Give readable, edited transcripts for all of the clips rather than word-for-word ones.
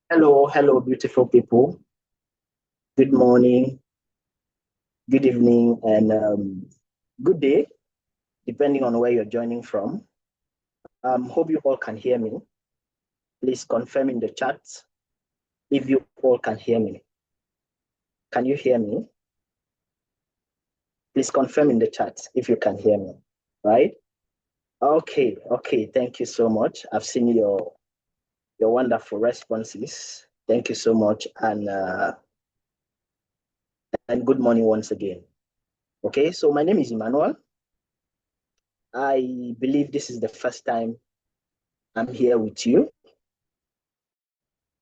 Hello, beautiful people. Good morning, good evening, and good day, depending on where you're joining from. Hope you all can hear me. Please confirm in the chat if you all can hear me. Can you hear me? Please confirm in the chat if you can hear me. Right? Okay. Thank you so much. I've seen your wonderful responses. Thank you so much, and good morning once again. Okay, so my name is Emmanuel. I believe this is the first time I'm here with you.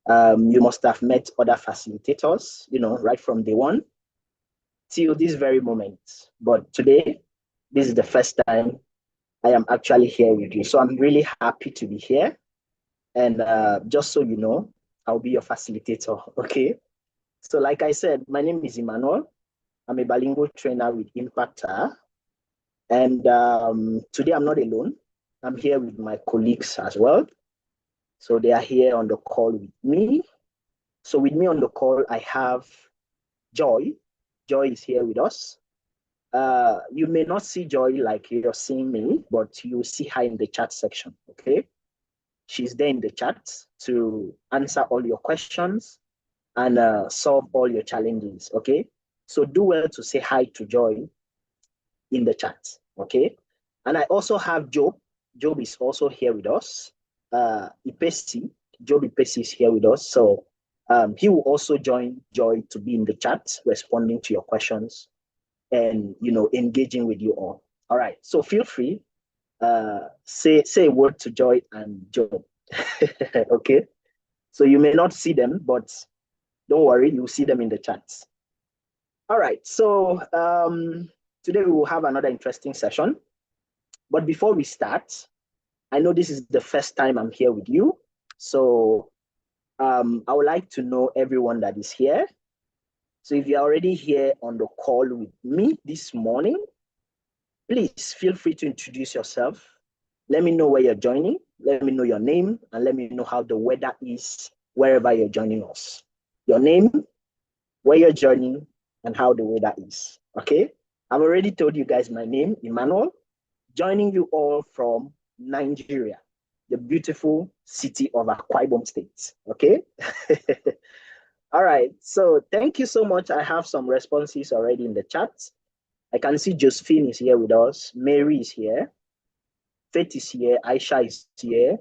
You must have met other facilitators, right from day one till this very moment. But today, this is the first time I am actually here with you. So I'm really happy to be here. And just so you know, I'll be your facilitator, okay? So like I said, my name is Emmanuel. I'm a bilingual trainer with Impactor. And today I'm not alone. I'm here with my colleagues as well. So they are here on the call with me. So with me on the call, I have Joy. Joy is here with us. You may not see Joy like you're seeing me, but you see her in the chat section, okay? She's there in the chat to answer all your questions and solve all your challenges, okay? So do well to say hi to Joy in the chat, okay? And I also have Job. Job is also here with us. Ipesi, Job Ipesi is here with us. So he will also join Joy to be in the chat, responding to your questions and engaging with you all. All right. So feel free, say a word to Joy and Job. Okay. So you may not see them, but don't worry, you'll see them in the chats. All right. So today we will have another interesting session. But before we start, I know this is the first time I'm here with you. So I would like to know everyone that is here. So if you're already here on the call with me this morning, please feel free to introduce yourself. Let me know where you're joining. Let me know your name and let me know how the weather is wherever you're joining us. Your name, where you're joining, and how the weather is. Okay? I've already told you guys my name, Emmanuel, joining you all from Nigeria, the beautiful city of Akwa Ibom State. Okay? All right. So thank you so much. I have some responses already in the chat. I can see Josephine is here with us. Mary is here. Faith is here. Aisha is here.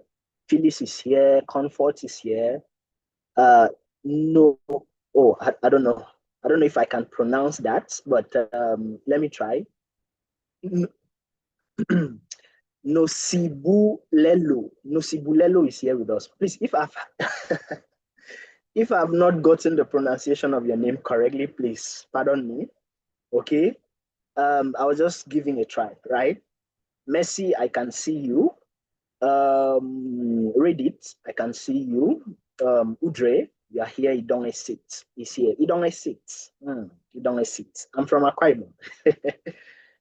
Phyllis is here. Comfort is here. No. Oh, I don't know. I don't know if I can pronounce that, but let me try. Nosibulelo. Nosibulelo is here with us. Please, if I've if I've not gotten the pronunciation of your name correctly, please pardon me. Okay. I was just giving a try, right? Messi, I can see you. Reddit, I can see you. Udre, you are here. Idong Esit is here. Idong Esit. Idong Esit. I'm from Akwa Ibom.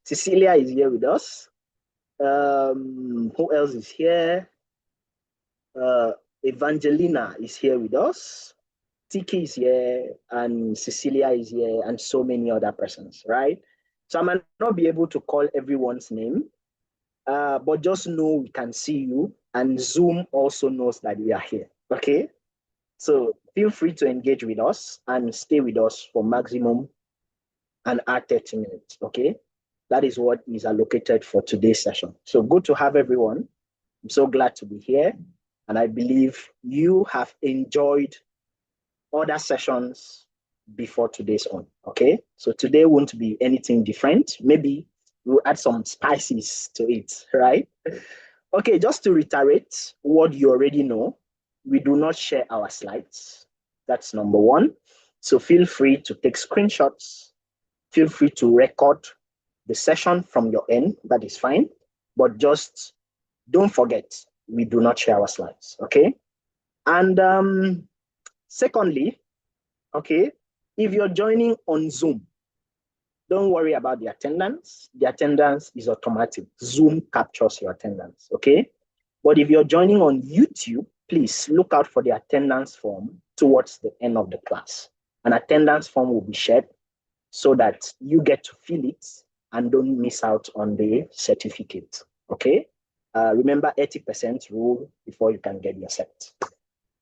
Cecilia is here with us. Who else is here? Evangelina is here with us. Tiki is here, and Cecilia is here, and so many other persons, right? So I might not be able to call everyone's name, but just know we can see you, and Zoom also knows that we are here, okay? So feel free to engage with us and stay with us for maximum an hour 30 minutes, okay? That is what is allocated for today's session. So good to have everyone. I'm so glad to be here, and I believe you have enjoyed other sessions before today's one, okay? So today won't be anything different. Maybe we'll add some spices to it, right? Okay, just to reiterate what you already know, we do not share our slides. That's number one. So feel free to take screenshots. Feel free to record the session from your end. That is fine. But just don't forget, we do not share our slides, okay? And secondly, okay, if you're joining on Zoom, don't worry about the attendance. The attendance is automatic. Zoom captures your attendance, okay? But if you're joining on YouTube, please look out for the attendance form towards the end of the class. An attendance form will be shared so that you get to fill it and don't miss out on the certificate. Okay? Remember 80% rule before you can get your cert.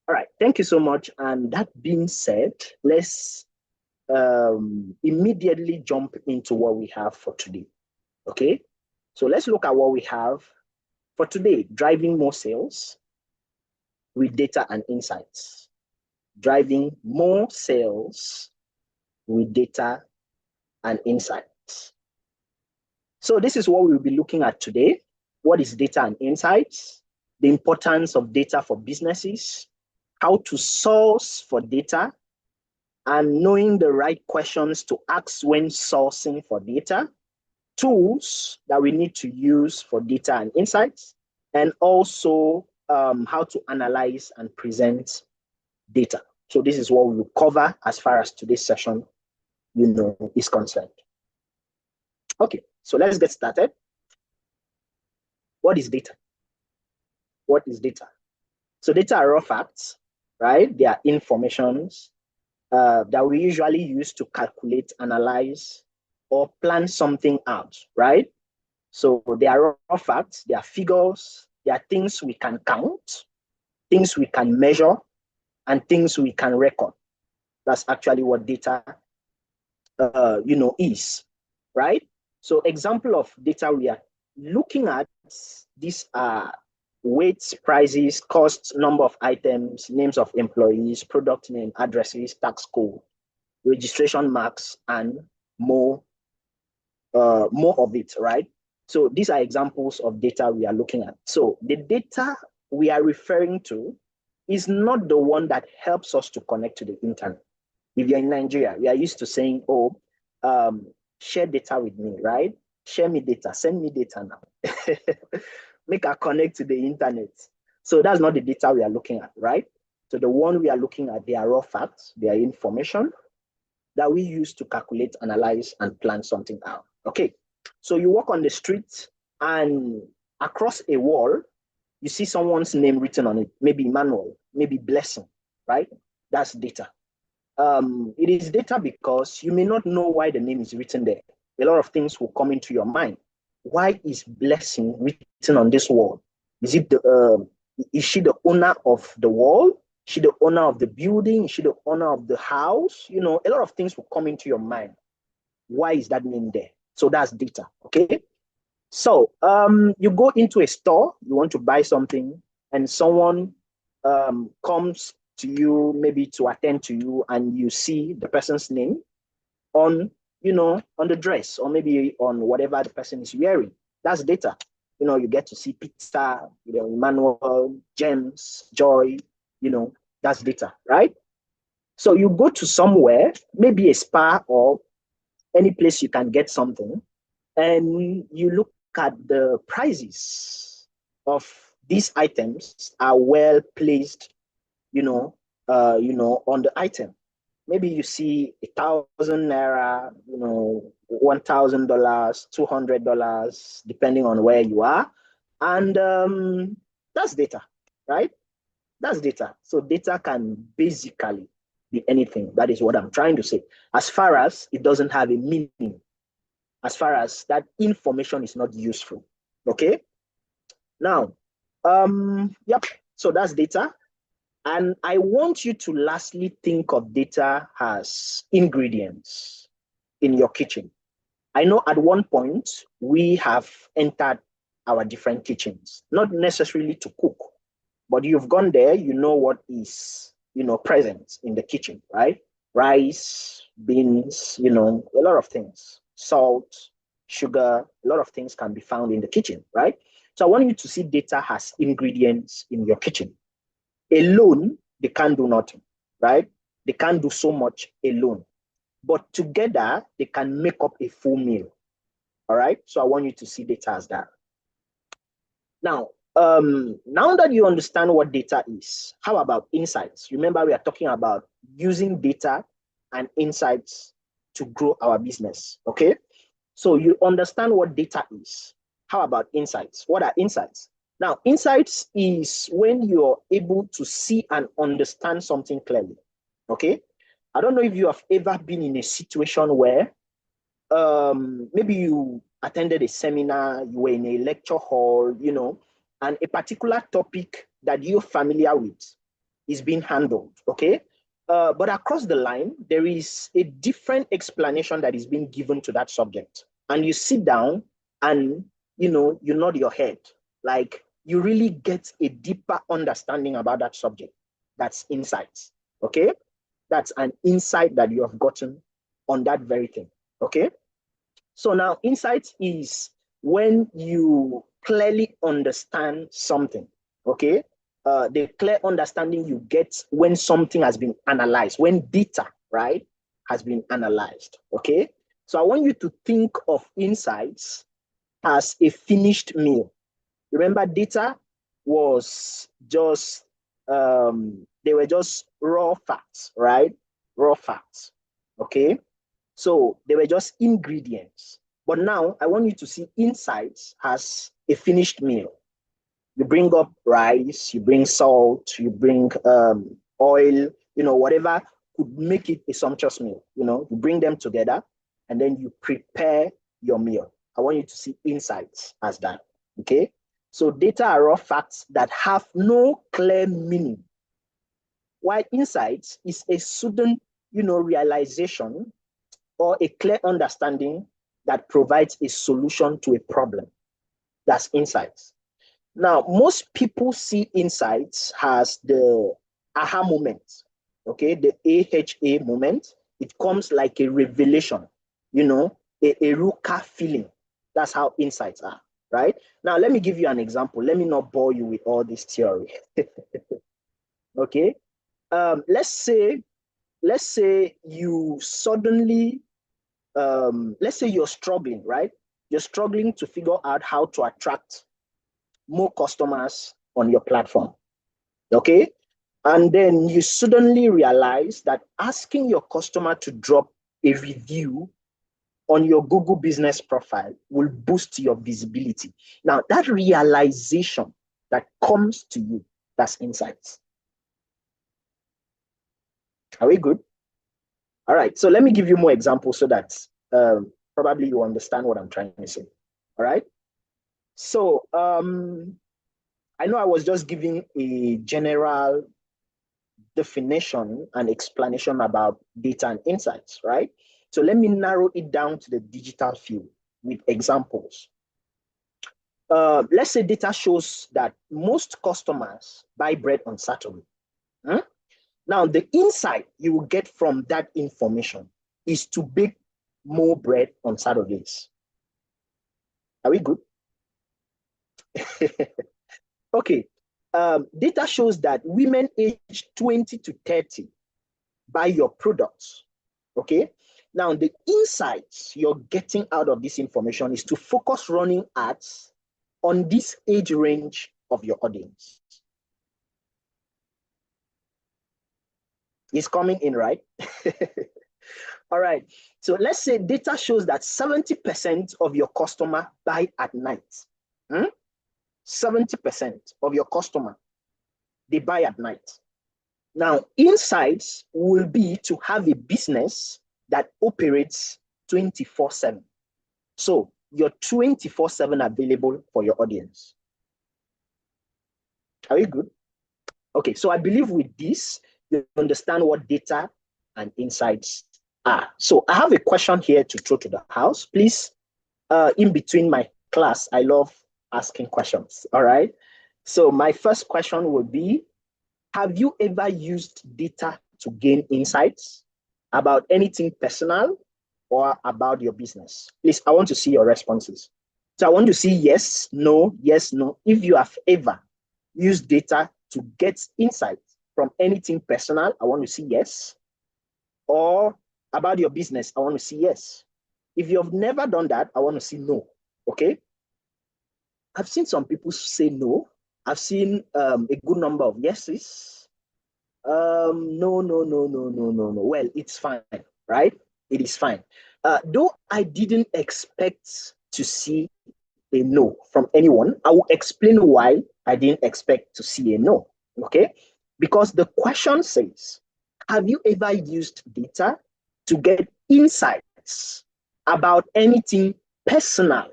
All right, thank you so much. And that being said, let's immediately jump into what we have for today. Okay? So let's look at what we have for today. Driving more sales with data and insights. Driving more sales with data and insights. So this is what we'll be looking at today. What is data and insights? The importance of data for businesses, how to source for data, and knowing the right questions to ask when sourcing for data, tools that we need to use for data and insights, and also how to analyze and present data. So this is what we will cover as far as today's session, is concerned. Okay, so let's get started. What is data? What is data? So data are raw facts, right? They are informations that we usually use to calculate, analyze, or plan something out, right? So they are raw facts, they are figures, they are things we can count, things we can measure, and things we can record. That's actually what data, is, right? So example of data we are looking at, these are weights, prices, costs, number of items, names of employees, product name, addresses, tax code, registration marks, and more of it, right? So these are examples of data we are looking at. So the data we are referring to is not the one that helps us to connect to the internet. If you're in Nigeria, we are used to saying, share data with me, right? Share me data, send me data now. Make her connect to the internet. So that's not the data we are looking at, right? So the one we are looking at, they are raw facts, they are information that we use to calculate, analyze, and plan something out. Okay, so you walk on the street and across a wall, you see someone's name written on it, maybe Emmanuel, maybe Blessing, right? That's data. It is data because you may not know why the name is written there. A lot of things will come into your mind. Why is Blessing written on this wall? Is she the owner of the wall? Is she the owner of the building? Is she the owner of the house? A lot of things will come into your mind. Why is that name there? So that's data, okay? So you go into a store, you want to buy something, and someone comes to you, maybe to attend to you, and you see the person's name on the dress, or maybe on whatever the person is wearing. That's data. You get to see Peter, Emmanuel, James, Joy, that's data, right? So you go to somewhere, maybe a spa or any place you can get something, and you look at the prices of these items are well placed, on the item. Maybe you see 1,000 naira, $1,000, $200, depending on where you are. And that's data, right? That's data. So data can basically be anything. That is what I'm trying to say. As far as it doesn't have a meaning, as far as that information is not useful. Okay? Now, yep. So that's data. And I want you to lastly think of data as ingredients in your kitchen. I know at one point we have entered our different kitchens, not necessarily to cook, but you've gone there, you know what is, present in the kitchen, right? Rice, beans, a lot of things, salt, sugar, a lot of things can be found in the kitchen, right? So I want you to see data as ingredients in your kitchen. Alone, they can't do nothing, right? They can't do so much alone. But together, they can make up a full meal, all right? So I want you to see data as that. Now that you understand what data is, how about insights? Remember, we are talking about using data and insights to grow our business, okay? So you understand what data is. How about insights? What are insights? Now, insights is when you're able to see and understand something clearly. Okay. I don't know if you have ever been in a situation where maybe you attended a seminar, you were in a lecture hall, and a particular topic that you're familiar with is being handled, okay? But across the line, there is a different explanation that is being given to that subject. And you sit down and, you nod your head, like you really get a deeper understanding about that subject. That's insights, okay? That's an insight that you have gotten on that very thing, okay? So now insights is when you clearly understand something, okay? The clear understanding you get when something has been analyzed, when data, right, has been analyzed, okay? So I want you to think of insights as a finished meal. Remember, data was just, they were just raw facts, right? Raw facts, okay? So they were just ingredients. But now I want you to see insights as a finished meal. You bring up rice, you bring salt, you bring oil, whatever could make it a sumptuous meal. You bring them together and then you prepare your meal. I want you to see insights as that, okay? So data are raw facts that have no clear meaning. While insights is a sudden, realization or a clear understanding that provides a solution to a problem. That's insights. Now, most people see insights as the aha moment, okay? The AHA moment. It comes like a revelation, a eureka feeling. That's how insights are, right? Now, let me give you an example. Let me not bore you with all this theory, okay? Let's say you suddenly let's say you're struggling, right? You're struggling to figure out how to attract more customers on your platform, okay? And then you suddenly realize that asking your customer to drop a review on your Google business profile will boost your visibility. Now, that realization that comes to you, that's insights. Are we good? All right, so let me give you more examples so that probably you understand what I'm trying to say. All right. So I know I was just giving a general definition and explanation about data and insights, right? So let me narrow it down to the digital field with examples. Let's say data shows that most customers buy bread on Saturday. Now, the insight you will get from that information is to bake more bread on Saturdays. Are we good? Okay. Data shows that women aged 20 to 30 buy your products. Okay. Now, the insights you're getting out of this information is to focus running ads on this age range of your audience. It's coming in, right? All right. So let's say data shows that 70% of your customer buy at night. 70% of your customer, they buy at night. Now, insights will be to have a business that operates 24/7. So you're 24/7 available for your audience. Are you good? Okay, so I believe with this, you understand what data and insights are. So I have a question here to throw to the house. Please, in between my class, I love asking questions, all right? So my first question would be, have you ever used data to gain insights about anything personal or about your business? Please, I want to see your responses. So I want to see yes, no, yes, no. If you have ever used data to get insights from anything personal, I want to see yes. Or about your business, I want to see yes. If you have never done that, I want to see no, okay? I've seen some people say no. I've seen a good number of yeses. No, no, no, no, no, no, no. Well, it's fine, right? It is fine. Though I didn't expect to see a no from anyone, I will explain why I didn't expect to see a no. Okay? Because the question says, have you ever used data to get insights about anything personal,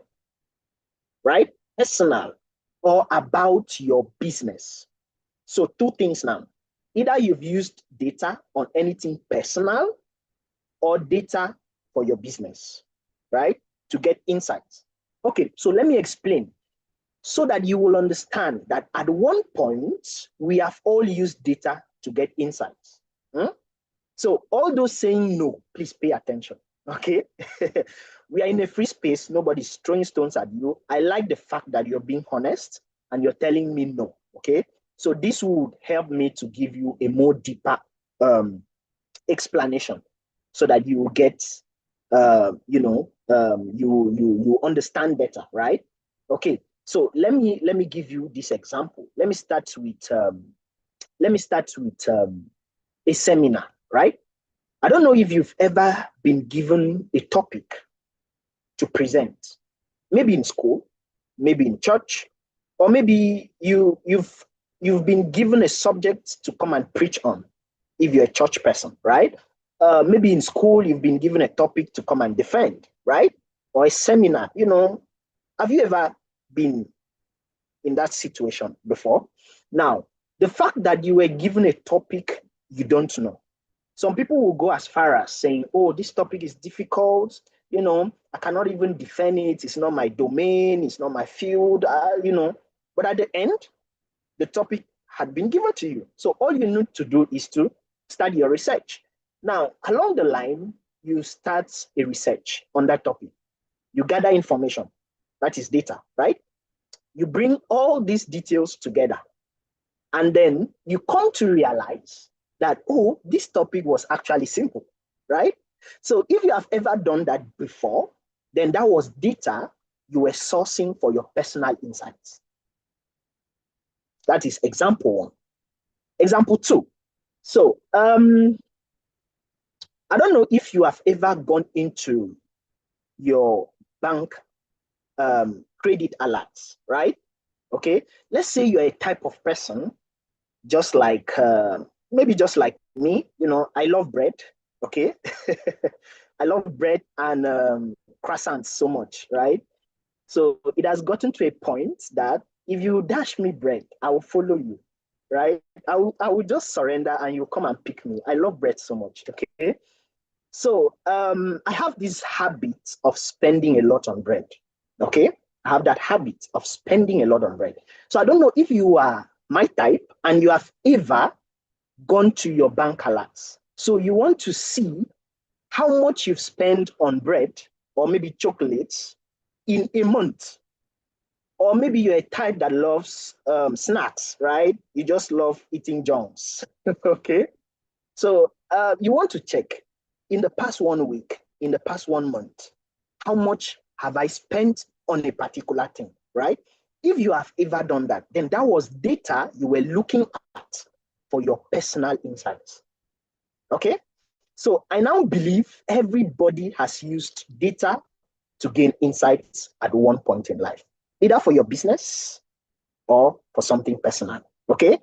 right? Personal, or about your business? So, two things now. Either you've used data on anything personal or data for your business, right? To get insights. Okay, so let me explain so that you will understand that at one point, we have all used data to get insights. So all those saying no, please pay attention, okay? We are in a free space. Nobody's throwing stones at you. I like the fact that you're being honest and you're telling me no, okay? So this would help me to give you a more deeper explanation so that you will get, you understand better, right? Okay, so let me give you this example. Let me start with a seminar, right? I don't know if you've ever been given a topic to present, maybe in school, maybe in church, or maybe you've been given a subject to come and preach on if you're a church person, right? Maybe in school you've been given a topic to come and defend, right? Or a seminar, have you ever been in that situation before? Now, the fact that you were given a topic you don't know. Some people will go as far as saying, oh, this topic is difficult, I cannot even defend it, it's not my domain, it's not my field, But at the end, the topic had been given to you. So all you need to do is to start your research. Now, along the line, you start a research on that topic. You gather information, that is data, right? You bring all these details together. And then you come to realize that, oh, this topic was actually simple, right? So if you have ever done that before, then that was data you were sourcing for your personal insights. That is example one. Example two. So I don't know if you have ever gone into your bank credit alerts, right? Okay, let's say you're a type of person just like maybe just like me, I love bread. Okay. I love bread and croissants so much, right? So it has gotten to a point that if you dash me bread, I will follow you, right? I will just surrender and you come and pick me. I love bread so much. Okay. So I have this habit of spending a lot on bread. Okay. I have that habit of spending a lot on bread. So I don't know if you are my type and you have ever gone to your bank alerts. So you want to see how much you've spent on bread or maybe chocolates in a month. Or maybe you're a type that loves snacks, right? You just love eating junks. Okay. So you want to check in the past 1 week, in the past 1 month, how much have I spent on a particular thing, right? If you have ever done that, then that was data you were looking at for your personal insights. Okay? So I now believe everybody has used data to gain insights at one point in life, either for your business or for something personal. Okay?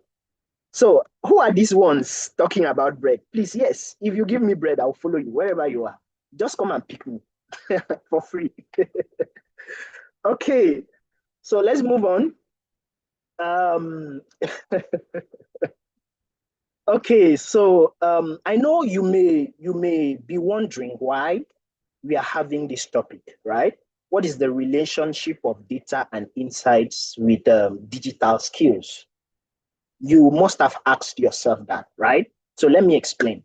So who are these ones talking about bread? Please, yes, if you give me bread, I'll follow you wherever you are. Just come and pick me for free. Okay, so let's move on. Okay, so I know you may be wondering why we are having this topic, right? What is the relationship of data and insights with digital skills? You must have asked yourself that, right? So let me explain.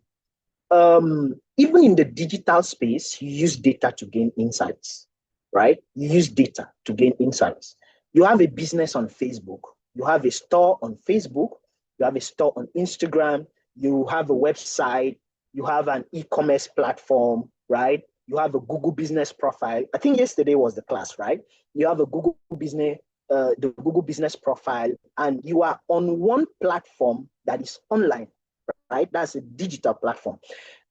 Even in the digital space, you use data to gain insights, right? You use data to gain insights. You have a business on Facebook, you have a store on Facebook, you have a store on Instagram, you have a website, you have an e-commerce platform, right? You have a Google business profile. I think yesterday was the class, right? You have a the Google business profile, and you are on one platform that is online, right? That's a digital platform.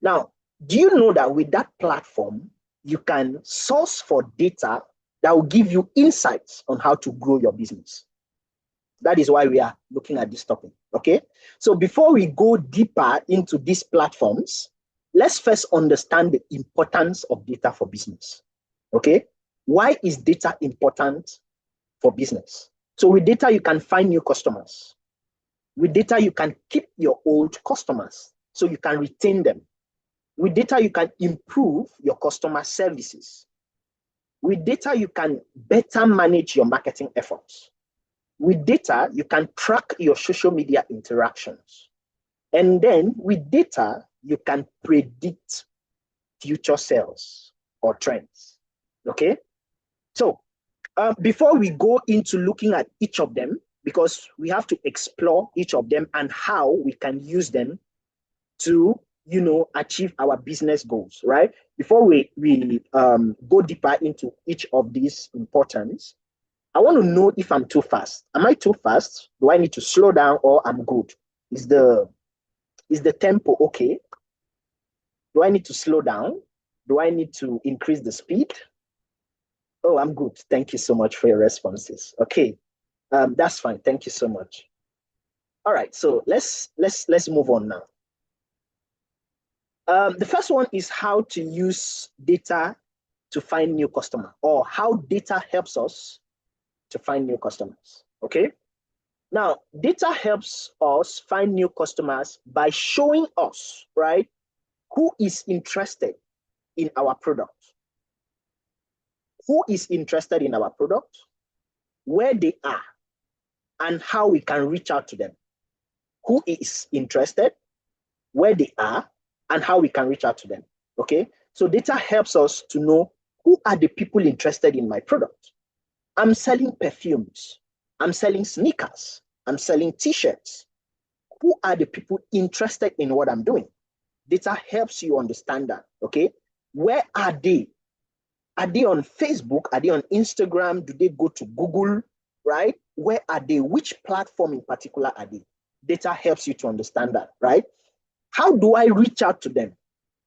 Now, do you know that with that platform, you can source for data that will give you insights on how to grow your business. That is why we are looking at this topic, okay? So before we go deeper into these platforms, let's first understand the importance of data for business, okay? Why is data important for business? So with data, you can find new customers. With data, you can keep your old customers, so you can retain them. With data, you can improve your customer services. With data, you can better manage your marketing efforts. With data, you can track your social media interactions. And then with data, you can predict future sales or trends, okay? So before we go into looking at each of them, because we have to explore each of them and how we can use them to, achieve our business goals, right? Before we go deeper into each of these importance, I want to know if I'm too fast. Am I too fast? Do I need to slow down, or I'm good? Is the tempo okay? Do I need to slow down? Do I need to increase the speed? Oh, I'm good. Thank you so much for your responses. Okay, that's fine. Thank you so much. All right, so let's move on now. The first one is how to use data to find new customer, or how data helps us to find new customers, okay? Now, data helps us find new customers by showing us, right, who is interested in our product. Who is interested in our product, where they are, and how we can reach out to them. Who is interested, where they are, and how we can reach out to them, okay? So data helps us to know who are the people interested in my product. I'm selling perfumes. I'm selling sneakers. I'm selling t-shirts. Who are the people interested in what I'm doing? Data helps you understand that, okay? Where are they? Are they on Facebook? Are they on Instagram? Do they go to Google, right? Where are they? Which platform in particular are they? Data helps you to understand that, right? How do I reach out to them?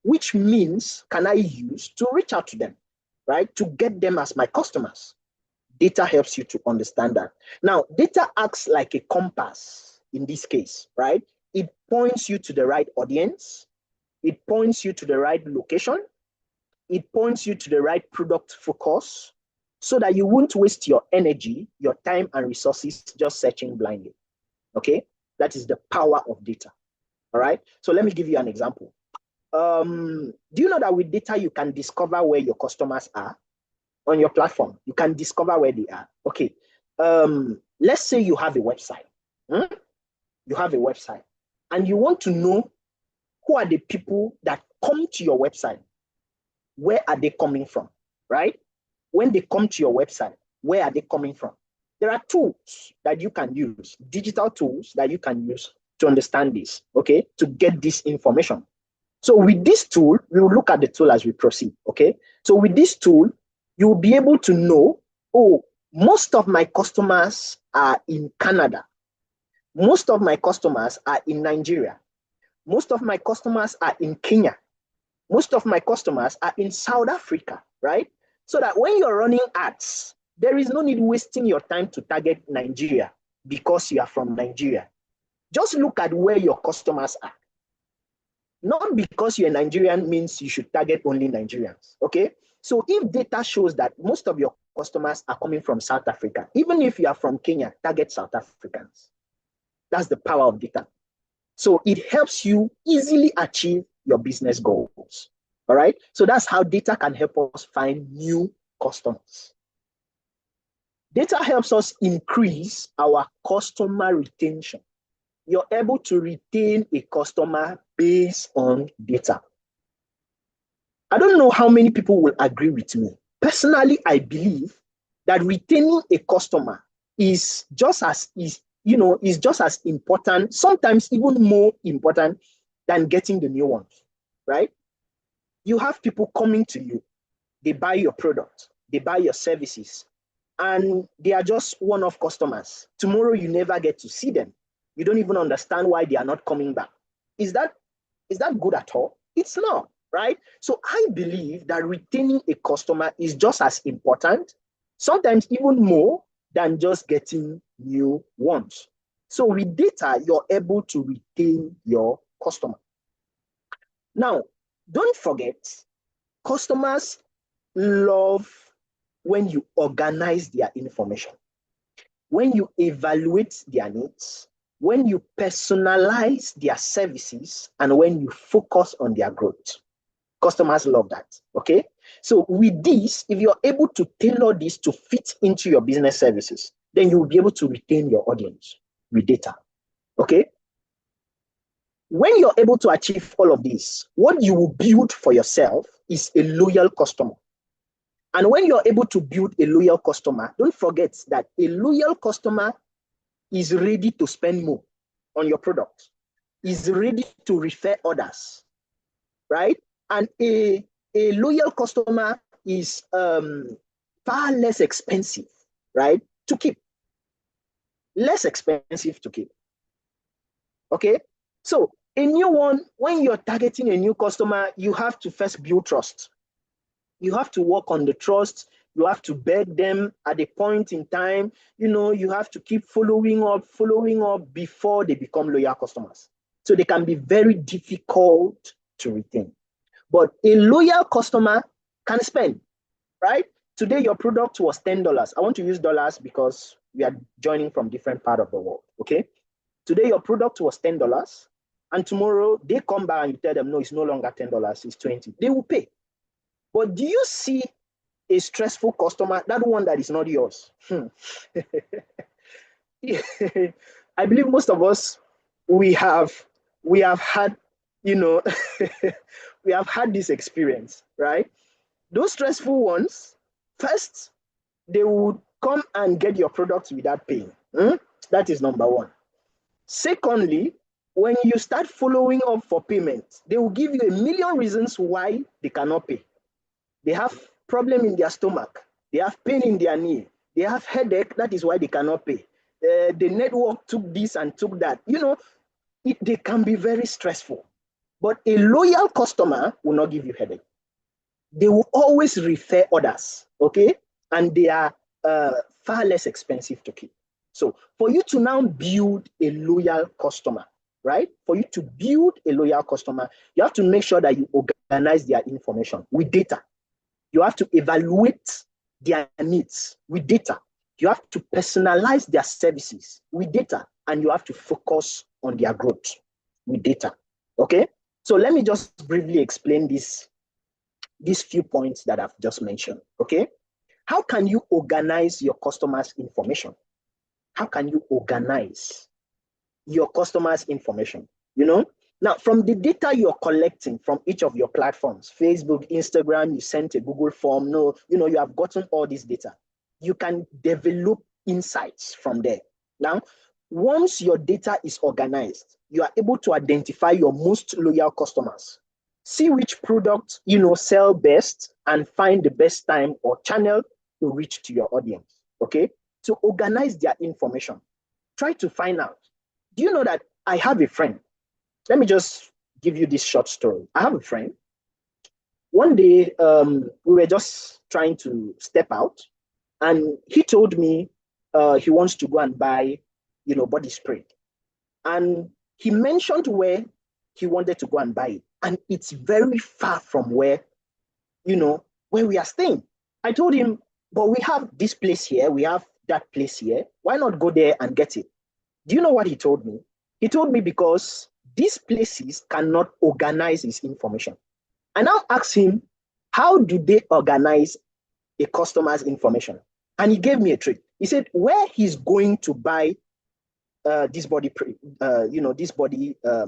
Which means can I use to reach out to them, right? To get them as my customers. Data helps you to understand that. Now, data acts like a compass in this case, right? It points you to the right audience. It points you to the right location. It points you to the right product focus, so that you won't waste your energy, your time, and resources just searching blindly, okay? That is the power of data, all right? So let me give you an example. Do you know that with data, you can discover where your customers are? On your platform, you can discover where they are. Okay. Let's say you have a website. You have a website, and you want to know who are the people that come to your website. Where are they coming from, right? When they come to your website, where are they coming from? There are tools that you can use, digital tools that you can use to understand this, okay, to get this information. So with this tool, we will look at the tool as we proceed, okay? So with this tool, you will be able to know, oh, most of my customers are in Canada. Most of my customers are in Nigeria. Most of my customers are in Kenya. Most of my customers are in South Africa, right? So that when you're running ads, there is no need wasting your time to target Nigeria because you are from Nigeria. Just look at where your customers are. Not because you're a Nigerian means you should target only Nigerians, okay? So if data shows that most of your customers are coming from South Africa, even if you are from Kenya, target South Africans. That's the power of data. So it helps you easily achieve your business goals, all right? So that's how data can help us find new customers. Data helps us increase our customer retention. You're able to retain a customer based on data. I don't know how many people will agree with me. Personally, I believe that retaining a customer is just as important, sometimes even more important than getting the new ones, right? You have people coming to you, they buy your product, they buy your services, and they are just one-off customers. Tomorrow, you never get to see them. You don't even understand why they are not coming back. Is that good at all? It's not, right? So I believe that retaining a customer is just as important sometimes even more than just getting new ones. So with data, you're able to retain your customer. Now, don't forget, customers love when you organize their information, when you evaluate their needs, when you personalize their services, and when you focus on their growth. Customers love that, okay? So with this, if you're able to tailor this to fit into your business services, then you will be able to retain your audience with data, okay? When you're able to achieve all of this, what you will build for yourself is a loyal customer. And when you're able to build a loyal customer, don't forget that a loyal customer is ready to spend more on your product, is ready to refer others, right? And a loyal customer is far less expensive, right, to keep. Less expensive to keep. Okay? So a new one, when you're targeting a new customer, you have to first build trust. You have to work on the trust. You have to beg them at a point in time. You have to keep following up before they become loyal customers. So they can be very difficult to retain. But a loyal customer can spend, right? Today, your product was $10. I want to use dollars because we are joining from different part of the world, okay? Today, your product was $10, and tomorrow they come back and you tell them, no, it's no longer $10, it's 20. They will pay. But do you see a stressful customer, that one that is not yours? I believe most of us, we have had, we have had this experience, right? Those stressful ones, first, they would come and get your product without paying. That is number one. Secondly, when you start following up for payment, they will give you a million reasons why they cannot pay. They have problem in their stomach. They have pain in their knee. They have headache. That is why they cannot pay. The network took this and took that. They can be very stressful. But a loyal customer will not give you headache. They will always refer others, okay? And they are far less expensive to keep. So for you to now build a loyal customer, right? For you to build a loyal customer, you have to make sure that you organize their information with data. You have to evaluate their needs with data. You have to personalize their services with data, and you have to focus on their growth with data, okay? So let me just briefly explain these few points that I've just mentioned, okay? How can you organize your customers' information? How can you organize your customers' information? Now, from the data you're collecting from each of your platforms, Facebook, Instagram, you sent a Google form, you have gotten all this data. You can develop insights from there. Now, once your data is organized, you are able to identify your most loyal customers. See which product sell best and find the best time or channel to reach to your audience, okay? So organize their information. Try to find out. Do you know that I have a friend? Let me just give you this short story. I have a friend. One day, we were just trying to step out, and he told me he wants to go and buy, body spray. And he mentioned where he wanted to go and buy it. And it's very far from where we are staying. I told him, but we have this place here, we have that place here. Why not go there and get it? Do you know what he told me? He told me because these places cannot organize his information. I now asked him, how do they organize a customer's information? And he gave me a trick. He said, where he's going to buy this body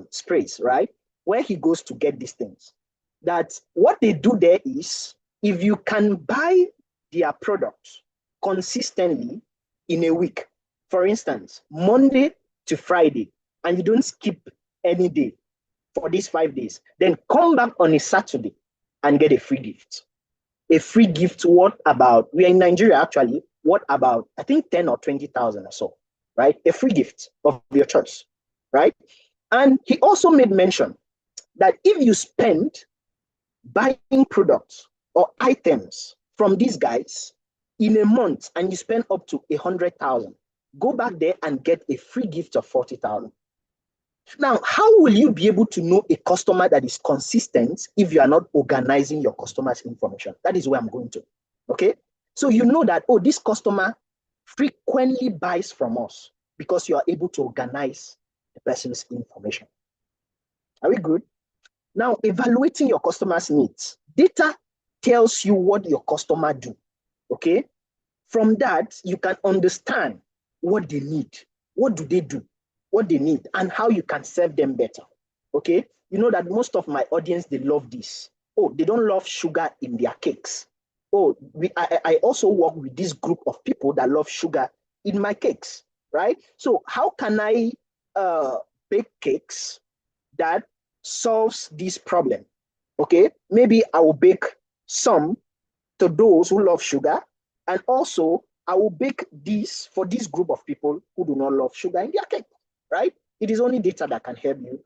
sprays, right? Where he goes to get these things. That what they do there is, if you can buy their products consistently in a week, for instance, Monday to Friday, and you don't skip any day for these 5 days, then come back on a Saturday and get a free gift. A free gift, what about, we are in Nigeria actually, what about, I think 10 or 20,000 or so, right? A free gift of your choice, right? And he also made mention that if you spend buying products or items from these guys in a month and you spend up to 100,000, go back there and get a free gift of 40,000. Now, how will you be able to know a customer that is consistent if you are not organizing your customer's information? That is where I'm going to. Okay. So you know that, oh, this customer frequently buys from us because you are able to organize the person's information. Are we good? Now, evaluating your customer's needs. Data tells you what your customer do. Okay. From that, you can understand what they need. What do they do? What they need and how you can serve them better. Okay. You know that most of my audience, they love this. Oh, they don't love sugar in their cakes. Oh, I also work with this group of people that love sugar in my cakes, right? So how can I bake cakes that solves this problem? Okay, maybe I will bake some to those who love sugar, and also I will bake this for this group of people who do not love sugar in their cake, right? It is only data that can help you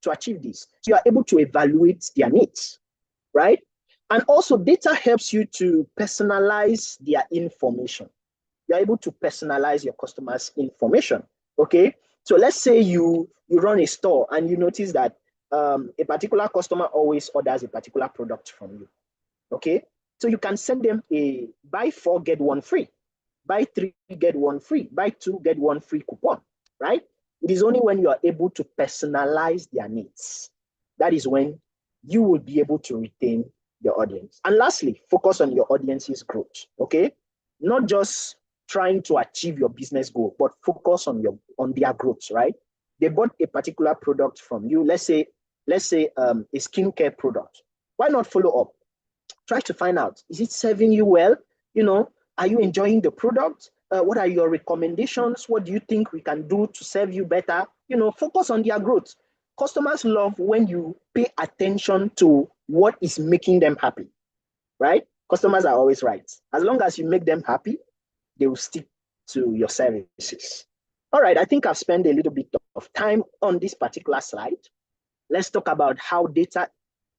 to achieve this. So you are able to evaluate their needs, right? And also data helps you to personalize their information. You're able to personalize your customers' information, okay? So let's say you run a store and you notice that a particular customer always orders a particular product from you, okay? So you can send them a buy 4, get 1 free, buy 3, get 1 free, buy 2, get 1 free coupon, right? It is only when you are able to personalize their needs. That is when you will be able to retain your audience. And lastly, focus on your audience's growth, okay? Not just trying to achieve your business goal, but focus on their growth, right? They bought a particular product from you. Let's say a skincare product. Why not follow up? Try to find out, is it serving you well? You know, are you enjoying the product? What are your recommendations? What do you think we can do to serve you better? You know, focus on their growth. Customers love when you pay attention to what is making them happy, right? Customers are always right. As long as you make them happy, they will stick to your services. All right, I think I've spent a little bit of time on this particular slide. Let's talk about how data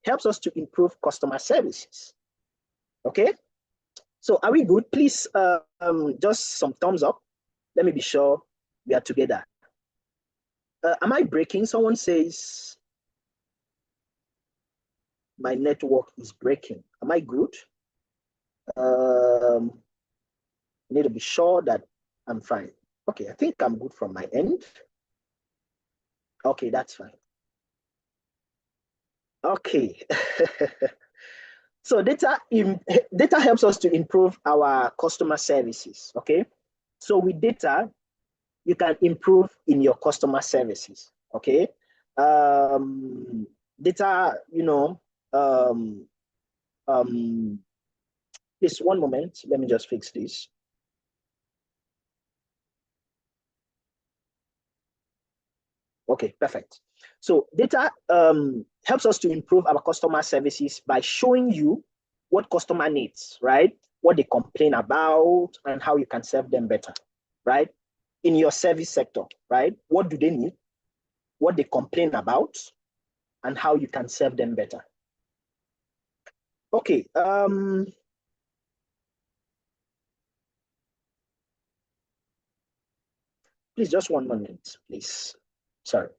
helps us to improve customer services. Okay, so are we good? Please, just some thumbs up. Let me be sure we are together. Am I breaking? Someone says my network is breaking. Am I good? Need to be sure that I'm fine. Okay, I think I'm good from my end. Okay, that's fine. Okay. So data helps us to improve our customer services, okay? So with data, you can improve in your customer services, okay? Data, you know, this one moment, let me just fix this. Okay, perfect. So data helps us to improve our customer services by showing you what customer needs, right? What they complain about and how you can serve them better, right? In your service sector, right? What do they need? What they complain about and how you can serve them better. Okay. Please, just one moment, please. Sorry.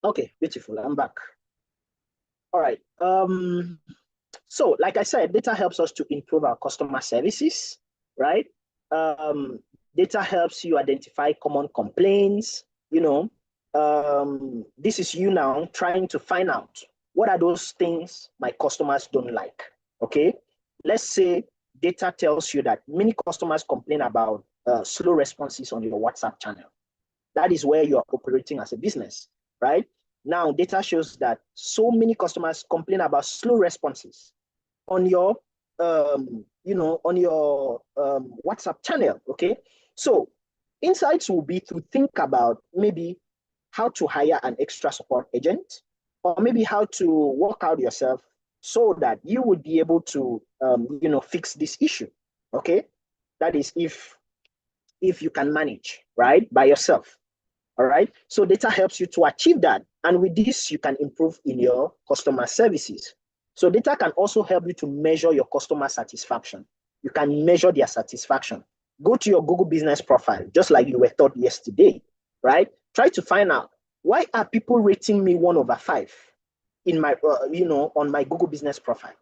Okay, beautiful. I'm back. All right. So like I said, data helps us to improve our customer services, right? Um, Data helps you identify common complaints, you know. This is you now trying to find out what are those things my customers don't like, okay? Let's say data tells you that many customers complain about slow responses on your WhatsApp channel. That is where you're operating as a business, right? Now, data shows that so many customers complain about slow responses on your, on your WhatsApp channel. Okay, so insights will be to think about maybe how to hire an extra support agent, or maybe how to work out yourself so that you would be able to, fix this issue. Okay, that is if you can manage, right, by yourself. All right. So data helps you to achieve that. And with this, you can improve in your customer services. So data can also help you to measure your customer satisfaction. You can measure their satisfaction. Go to your Google business profile, just like you were taught yesterday, right? Try to find out, why are people rating me 1/5 in my, on my Google business profile?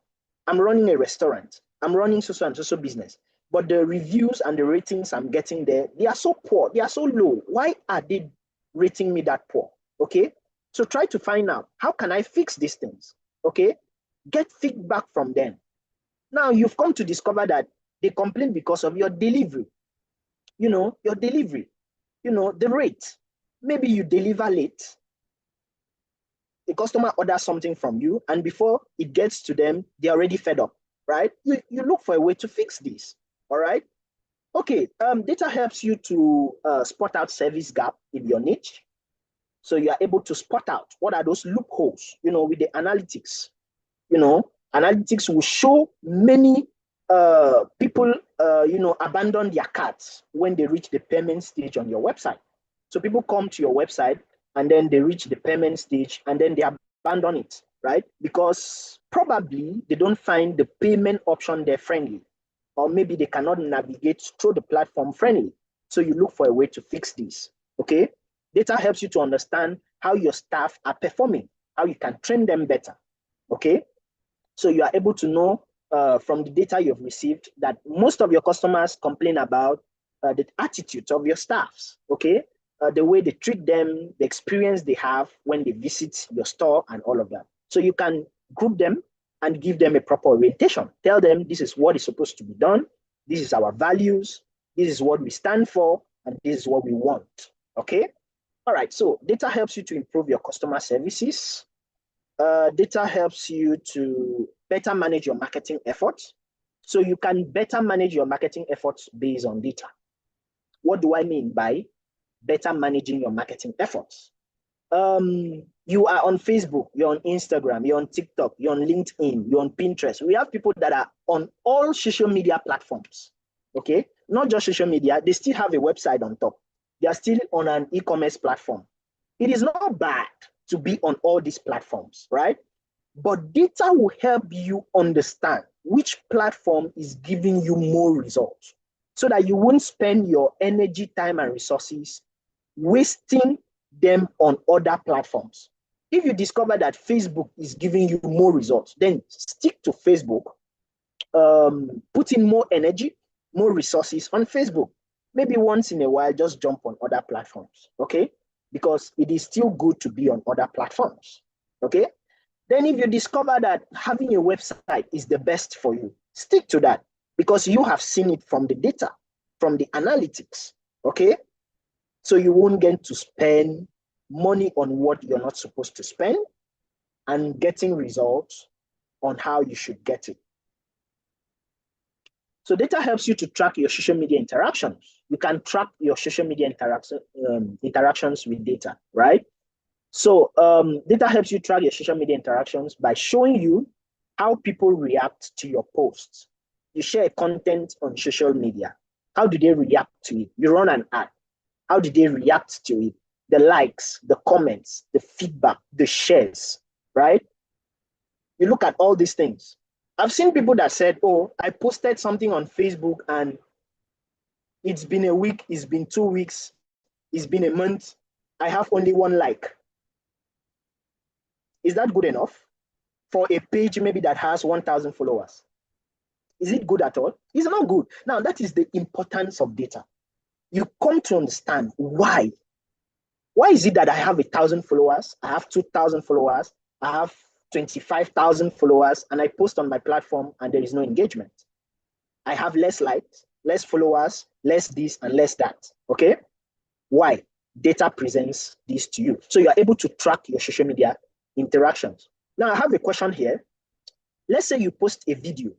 I'm running a restaurant. I'm running social and social business. But the reviews and the ratings I'm getting there, they are so poor. They are so low. Why are they rating me that poor? Okay. So try to find out, how can I fix these things? Okay. Get feedback from them. Now you've come to discover that they complain because of your delivery. Your delivery, the rate. Maybe you deliver late. The customer orders something from you, and before it gets to them, they're already fed up, right? You look for a way to fix this. All right. Okay. Data helps you to spot out service gap in your niche. So you are able to spot out what are those loopholes, with the analytics. Analytics will show many people, abandon their carts when they reach the payment stage on your website. So people come to your website and then they reach the payment stage and then they abandon it, right? Because probably they don't find the payment option there friendly, or maybe they cannot navigate through the platform friendly. So you look for a way to fix this, okay? Data helps you to understand how your staff are performing, how you can train them better, okay? So you are able to know from the data you've received that most of your customers complain about the attitude of your staffs, okay? The way they treat them, the experience they have when they visit your store and all of that. So you can group them and give them a proper orientation. Tell them this is what is supposed to be done. This is our values. This is what we stand for. And this is what we want, okay? All right, so data helps you to improve your customer services. Data helps you to better manage your marketing efforts. So you can better manage your marketing efforts based on data. What do I mean by better managing your marketing efforts? You are on Facebook, you're on Instagram, you're on TikTok, you're on LinkedIn, you're on Pinterest. We have people that are on all social media platforms, okay? Not just social media, they still have a website on top. They are still on an e-commerce platform. It is not bad to be on all these platforms, right? But data will help you understand which platform is giving you more results so that you won't spend your energy, time, and resources wasting them on other platforms. If you discover that Facebook is giving you more results, then stick to Facebook, put in more energy, more resources on Facebook. Maybe once in a while, just jump on other platforms, okay? Because it is still good to be on other platforms, okay? Then if you discover that having a website is the best for you, stick to that because you have seen it from the data, from the analytics, okay? So you won't get to spend money on what you're not supposed to spend and getting results on how you should get it. So data helps you to track your social media interactions. You can track your social media interactions with data, right? So data helps you track your social media interactions by showing you how people react to your posts. You share content on social media. How do they react to it? You run an ad. How did they react to it? The likes, the comments, the feedback, the shares, right? You look at all these things. I've seen people that said, oh, I posted something on Facebook and it's been a week, it's been 2 weeks, it's been a month. I have only 1 like. Is that good enough for a page maybe that has 1,000 followers? Is it good at all? It's not good. Now, that is the importance of data. You come to understand why. Why is it that I have 1,000 followers, I have 2,000 followers, I have 25,000 followers, and I post on my platform and there is no engagement? I have less likes, less followers, less this and less that, okay? Why? Data presents this to you. So you're able to track your social media interactions. Now I have a question here. Let's say you post a video.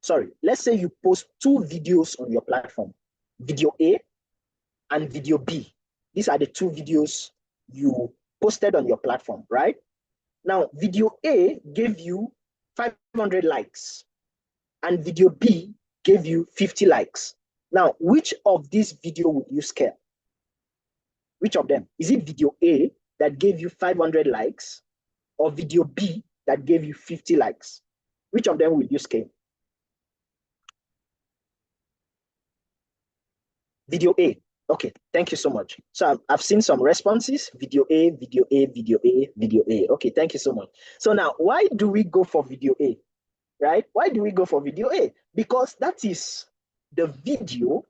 Sorry, let's say you post 2 videos on your platform, video A and video B. These are the 2 videos you posted on your platform, right? Now, video A gave you 500 likes and video B gave you 50 likes. Now, which of these video would you scale? Which of them? Is it video A that gave you 500 likes or video B that gave you 50 likes? Which of them will you scale? Video A. Okay, thank you so much. So I've seen some responses. Video A, video A, video A, video A. Okay, thank you so much. So now, why do we go for video A? Right? Why do we go for video A? Because that is the video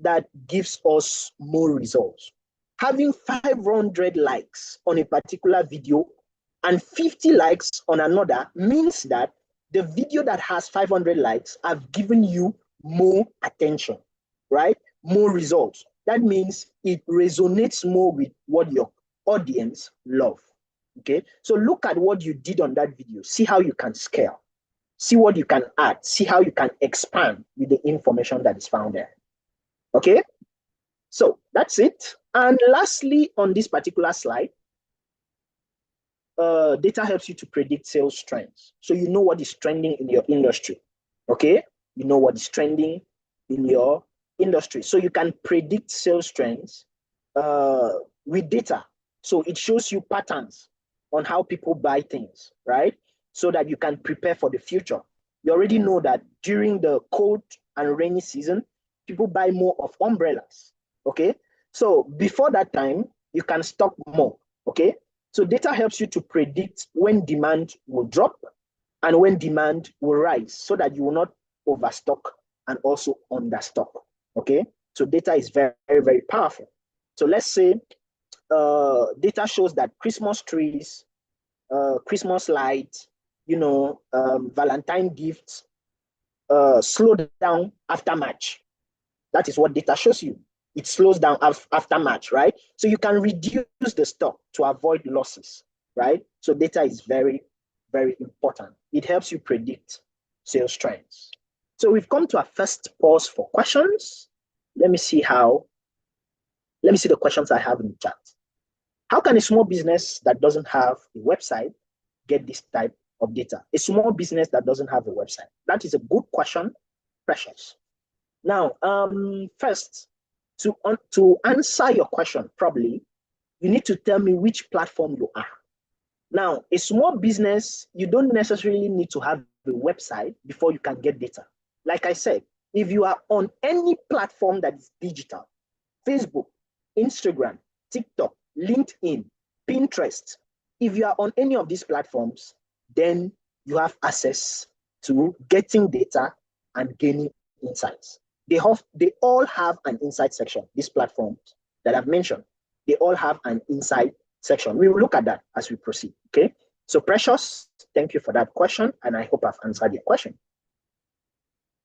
that gives us more results. Having 500 likes on a particular video and 50 likes on another means that the video that has 500 likes have given you more attention, right? More results. That means it resonates more with what your audience love. Okay, so look at what you did on that video. See how you can scale. See what you can add. See how you can expand with the information that is found there. Okay, so that's it. And lastly, on this particular slide, data helps you to predict sales trends. So you know what is trending in your industry. Okay, you know what is trending in your industry. So you can predict sales trends with data. So it shows you patterns on how people buy things, right? So that you can prepare for the future. You already know that during the cold and rainy season, people buy more of umbrellas, okay? So before that time, you can stock more, okay? So data helps you to predict when demand will drop and when demand will rise so that you will not overstock and also understock, okay? So data is very, very, very powerful. So let's say data shows that Christmas trees, Christmas lights, Valentine gifts slow down after March. That is what data shows you. It slows down after March, right? So you can reduce the stock to avoid losses, right? So data is very, very important. It helps you predict sales trends. So we've come to our first pause for questions. Let me see the questions I have in the chat. How can a small business that doesn't have a website get this type of data? A small business that doesn't have a website. That is a good question, Precious. Now, first, to answer your question properly, you need to tell me which platform you are. Now, a small business, you don't necessarily need to have a website before you can get data. Like I said, if you are on any platform that is digital, Facebook, Instagram, TikTok, LinkedIn, Pinterest, if you are on any of these platforms, then you have access to getting data and gaining insights. They all have an insight section, these platforms that I've mentioned. They all have an insight section. We will look at that as we proceed, okay? So Precious, thank you for that question, and I hope I've answered your question.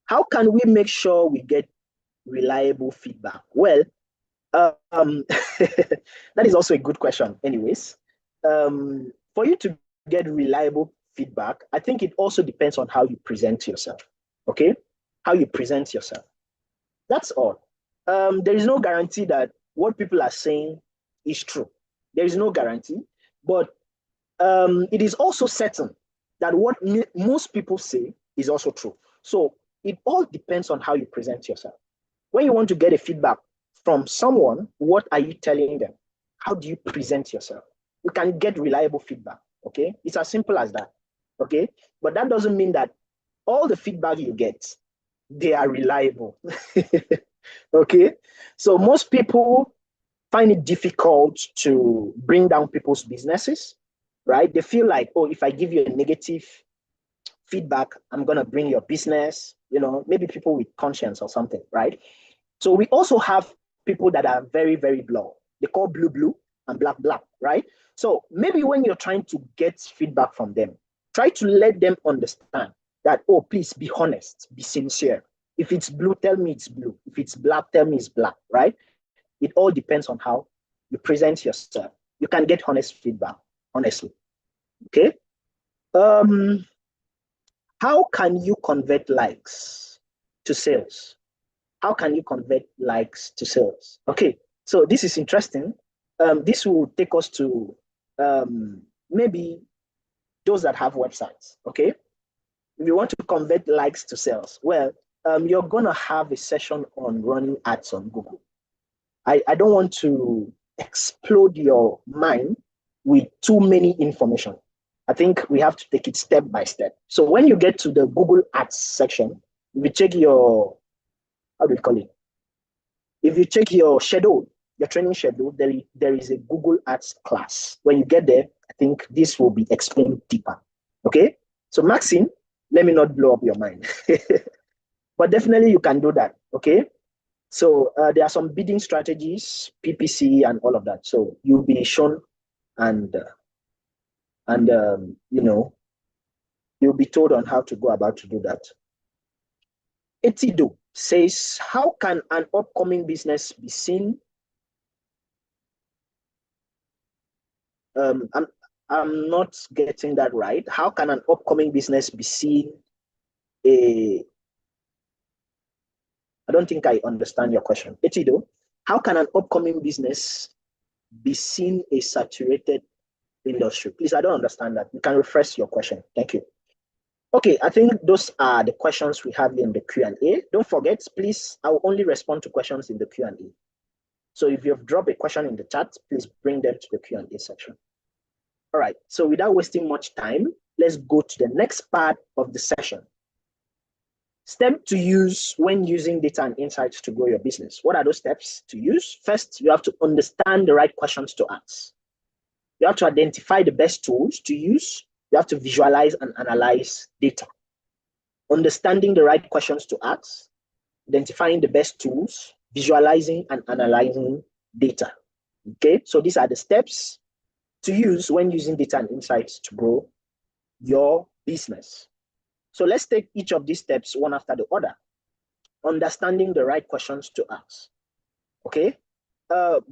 How can we make sure we get reliable feedback? Well, that is also a good question anyways. For you to get reliable feedback, I think it also depends on how you present yourself, okay? How you present yourself. That's all. There is no guarantee that what people are saying is true. There is no guarantee, but it is also certain that what most people say is also true. So it all depends on how you present yourself. When you want to get a feedback from someone, what are you telling them? How do you present yourself? You can get reliable feedback, okay? It's as simple as that, okay? But that doesn't mean that all the feedback you get, they are reliable, okay? So most people find it difficult to bring down people's businesses, right? They feel like, oh, if I give you a negative feedback, I'm gonna bring your business, maybe people with conscience or something, right? So we also have people that are very, very blue. They call blue, blue and black, black, right? So maybe when you're trying to get feedback from them, try to let them understand that, oh, please be honest, be sincere. If it's blue, tell me it's blue. If it's black, tell me it's black, right? It all depends on how you present yourself. You can get honest feedback, honestly, okay? How can you convert likes to sales? How can you convert likes to sales? Okay, so this is interesting. This will take us to maybe those that have websites, okay? If you want to convert likes to sales, well, you're gonna have a session on running ads on Google. I don't want to explode your mind with too many information. I think we have to take it step by step. So when you get to the Google Ads section, if you check your, how do you call it? If you check your schedule, your training schedule, there is a Google Ads class. When you get there, I think this will be explained deeper. Okay? So Maxine, let me not blow up your mind. But definitely you can do that. Okay? So there are some bidding strategies, PPC, and all of that. So you'll be shown, and you know, you'll be told on how to go about to do that. Etido says, how can an upcoming business be seen? I'm not getting that right. How can an upcoming business be seen? I don't think I understand your question. Etido, how can an upcoming business be seen a saturated industry? Please, I don't understand that. You can refresh your question. Thank you. Okay, I think those are the questions we have in the Q&A. Don't forget, please, I will only respond to questions in the Q&A. So if you've dropped a question in the chat, please bring them to the Q&A section. All right, so without wasting much time, let's go to the next part of the session. Step to use when using data and insights to grow your business. What are those steps to use? First, you have to understand the right questions to ask. You have to identify the best tools to use. You have to visualize and analyze data. Understanding the right questions to ask, identifying the best tools, visualizing and analyzing data. Okay, so these are the steps to use when using data and insights to grow your business. So let's take each of these steps one after the other. Understanding the right questions to ask. Okay,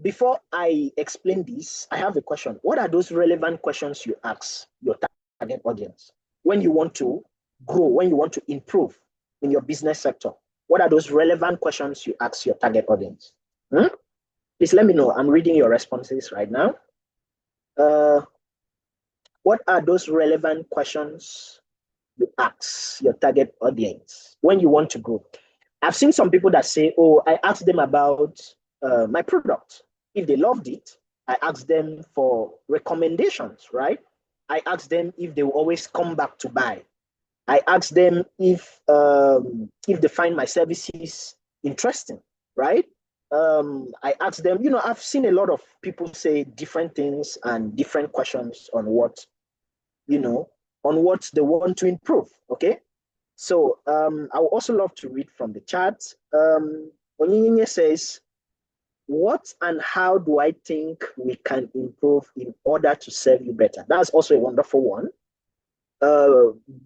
before I explain this, I have a question. What are those relevant questions you ask your target audience when you want to grow, when you want to improve in your business sector? What are those relevant questions you ask your target audience? Please let me know. I'm reading your responses right now. What are those relevant questions you ask your target audience when you want to grow? I've seen some people that say, oh, I asked them about my product. If they loved it, I asked them for recommendations, right? I asked them if they will always come back to buy. I asked them if they find my services interesting, right? I asked them, you know, I've seen a lot of people say different things and different questions on what, you know, on what they want to improve, okay? So I would also love to read from the chat. Onyinye says, what and how do I think we can improve in order to serve you better? That's also a wonderful one.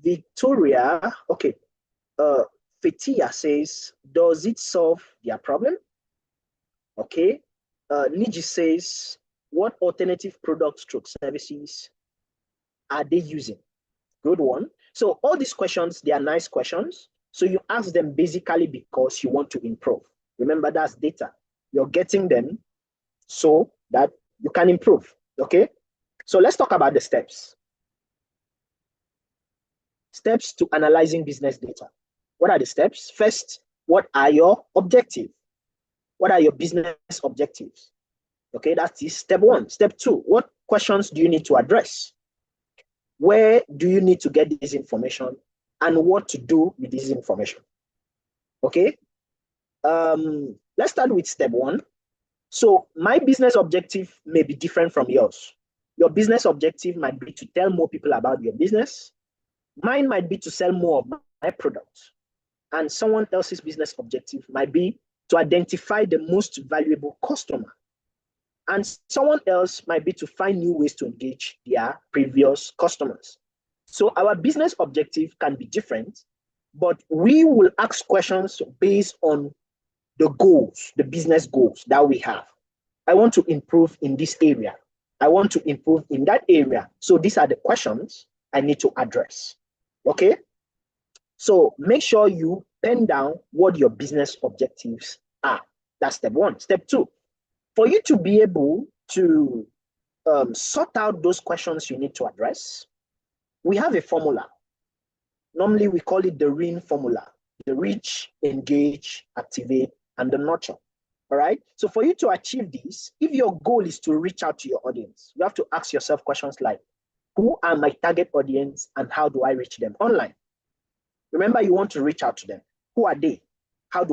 Victoria, okay. Fetia says, does it solve their problem? Okay. Niji says, what alternative products stroke services are they using? Good one. So all these questions, they are nice questions. So you ask them basically because you want to improve. Remember, that's data. You're getting them so that you can improve. Okay. So let's talk about the steps. Steps to analyzing business data. What are the steps? First, what are your objectives? What are your business objectives? Okay, that's step one. Step two, what questions do you need to address? Where do you need to get this information and what to do with this information? Okay, let's start with step one. So my business objective may be different from yours. Your business objective might be to tell more people about your business. Mine might be to sell more of my products. And someone else's business objective might be to identify the most valuable customer. And someone else might be to find new ways to engage their previous customers. So our business objective can be different, but we will ask questions based on the goals, the business goals that we have. I want to improve in this area. I want to improve in that area. So these are the questions I need to address. Okay? So make sure you pen down what your business objectives are. That's step one. Step two, for you to be able to sort out those questions you need to address, we have a formula. Normally, we call it the REEN formula: the reach, engage, activate, and the nurture. All right. So for you to achieve this, if your goal is to reach out to your audience, you have to ask yourself questions like, who are my target audience and how do I reach them online? Remember, you want to reach out to them. Who are they? How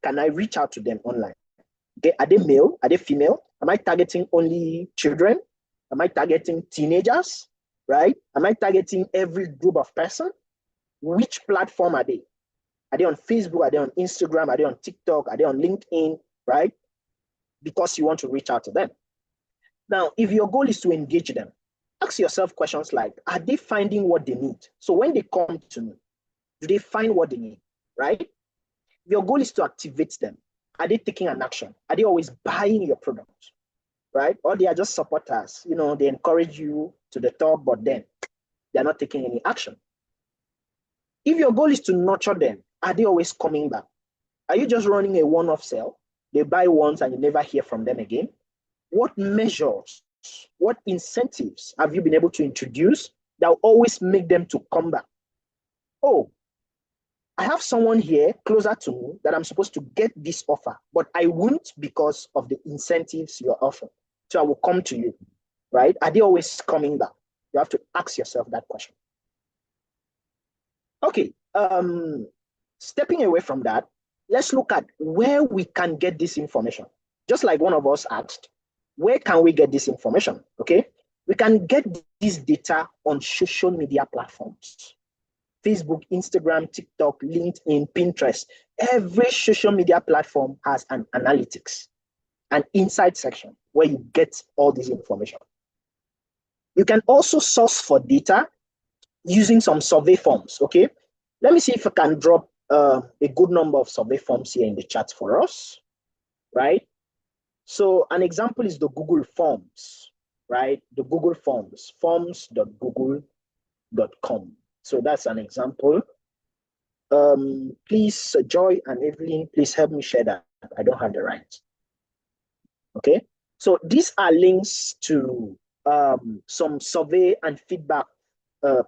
can I reach out to them online? Okay, are they male? Are they female? Am I targeting only children? Am I targeting teenagers? Right? Am I targeting every group of person? Which platform are they? Are they on Facebook? Are they on Instagram? Are they on TikTok? Are they on LinkedIn? Right? Because you want to reach out to them. Now, if your goal is to engage them, ask yourself questions like, are they finding what they need? So when they come to me, do they find what they need? Right? Your goal is to activate them. Are they taking an action? Are they always buying your product? Right? Or they are just supporters. You know, they encourage you to the top, but then they're not taking any action. If your goal is to nurture them, are they always coming back? Are you just running a one-off sale? They buy once and you never hear from them again? What measures, what incentives have you been able to introduce that will always make them to come back? Oh, I have someone here closer to me that I'm supposed to get this offer, but I won't because of the incentives you're offering. So I will come to you, right? Are they always coming back? You have to ask yourself that question. Okay, stepping away from that, let's look at where we can get this information. Just like one of us asked, where can we get this information? Okay, we can get this data on social media platforms. Facebook, Instagram, TikTok, LinkedIn, Pinterest. Every social media platform has an analytics, an insight section where you get all this information. You can also source for data using some survey forms, okay? Let me see if I can drop a good number of survey forms here in the chat for us, right? So an example is the Google Forms, right? The Google Forms, forms.google.com. So that's an example. Please, Joy and Evelyn, please help me share that. I don't have the right. Okay. So these are links to some survey and feedback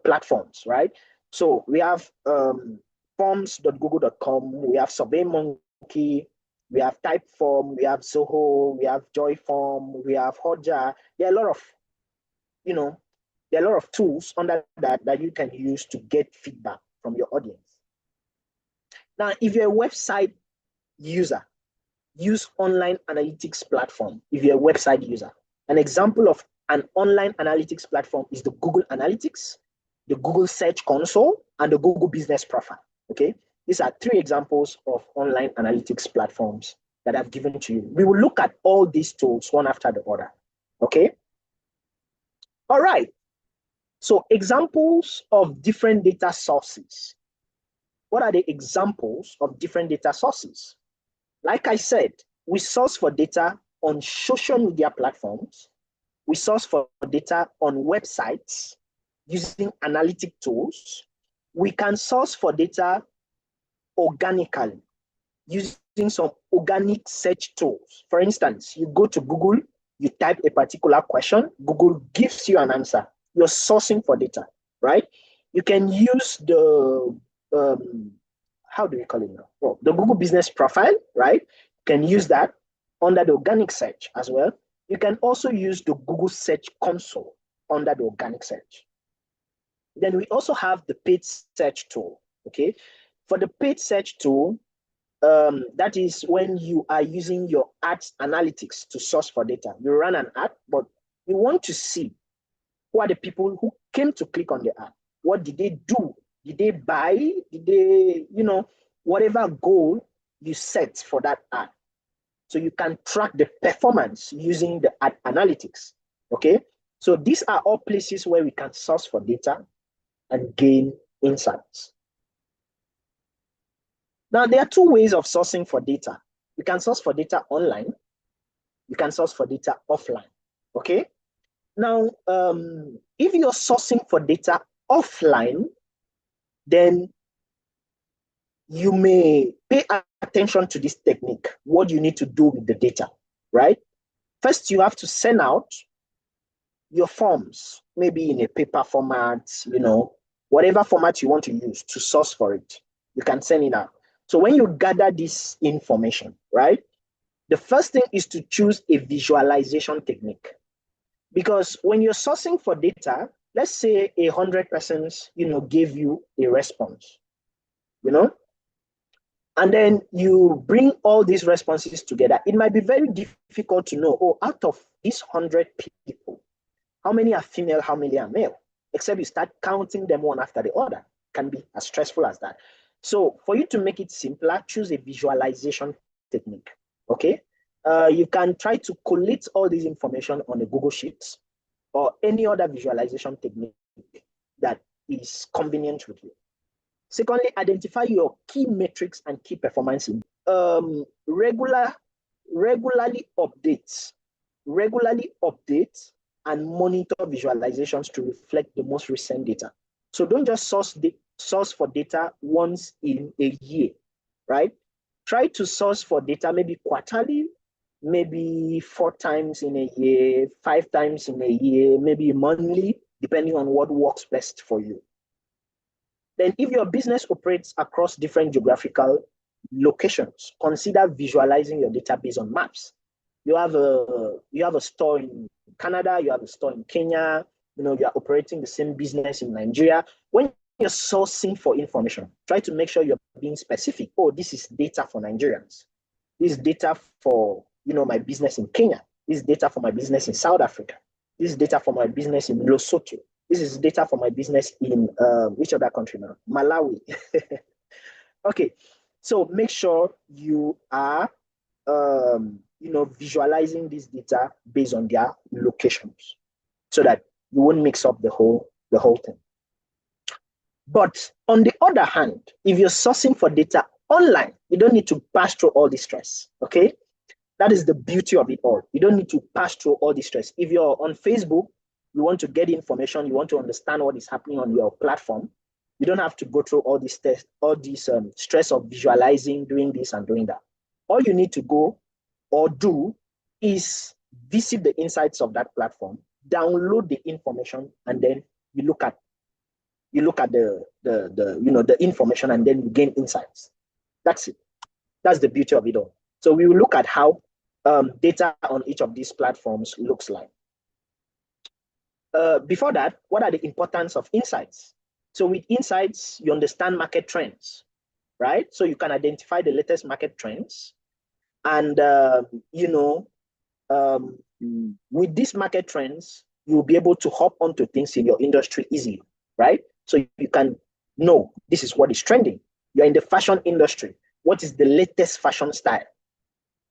platforms, right? So we have forms.google.com, we have SurveyMonkey, we have Typeform, we have Zoho, we have Joyform, we have Hotjar. There are a lot of, there are a lot of tools under that you can use to get feedback from your audience. Now, if you're a website user, use online analytics platform. If you're a website user, an example of an online analytics platform is the Google Analytics, the Google Search Console, and the Google Business Profile. Okay, these are 3 examples of online analytics platforms that I've given to you. We will look at all these tools one after the other. Okay. All right. So examples of different data sources. What are the examples of different data sources? Like I said, we source for data on social media platforms. We source for data on websites using analytic tools. We can source for data organically using some organic search tools. For instance, you go to Google, you type a particular question, Google gives you an answer. You're sourcing for data, right? You can use the how do we call it now? Well, the Google Business Profile, right? You can use that under the organic search as well. You can also use the Google Search Console under the organic search. Then we also have the paid search tool, okay? For the paid search tool, that is when you are using your ads analytics to source for data. You run an ad, but you want to see who are the people who came to click on the ad. What did they do? Did they buy? Did they, whatever goal you set for that ad? So you can track the performance using the ad analytics, okay? So these are all places where we can source for data and gain insights. Now, there are 2 ways of sourcing for data. You can source for data online. You can source for data offline, okay? Now, if you're sourcing for data offline, then you may pay attention to this technique, what you need to do with the data, right? First, you have to send out your forms, maybe in a paper format, whatever format you want to use to source for it, you can send it out. So when you gather this information, right, the first thing is to choose a visualization technique. Because when you're sourcing for data, let's say 100 persons, gave you a response, and then you bring all these responses together. It might be very difficult to know, out of these 100 people, how many are female, how many are male, except you start counting them one after the other. It can be as stressful as that. So for you to make it simpler, choose a visualization technique, okay? You can try to collate all this information on a Google Sheets or any other visualization technique that is convenient with you. Secondly, identify your key metrics and key performance. Regularly update and monitor visualizations to reflect the most recent data. So don't just source for data once in a year, right? Try to source for data maybe quarterly, maybe 4 times in a year, 5 times in a year, maybe monthly, depending on what works best for you. Then if your business operates across different geographical locations, consider visualizing your data based on maps. You have a store in Canada, you have a store in Kenya, you are operating the same business in Nigeria. When you're sourcing for information, try to make sure you're being specific. This is data for Nigerians. This is data for, my business in Kenya. This is data for my business in South Africa. This is data for my business in Lesotho. This is data for my business in which other country now? Malawi. Okay, so make sure you are, visualizing this data based on their locations, so that you won't mix up the whole thing. But on the other hand, if you're sourcing for data online, you don't need to pass through all this stress. Okay, that is the beauty of it all. You don't need to pass through all this stress. If you're on Facebook, you want to get information, you want to understand what is happening on your platform, you don't have to go through all this stress of visualizing, doing this and doing that. All you need to go or do is visit the insights of that platform, download the information, and then you look at the information, and then you gain insights. That's it. That's the beauty of it all. So we will look at how data on each of these platforms looks like. Before that, what are the importance of insights? So with insights, you understand market trends, right? So you can identify the latest market trends. And, with these market trends, you'll be able to hop onto things in your industry easily, right? So you can know this is what is trending. You're in the fashion industry. What is the latest fashion style,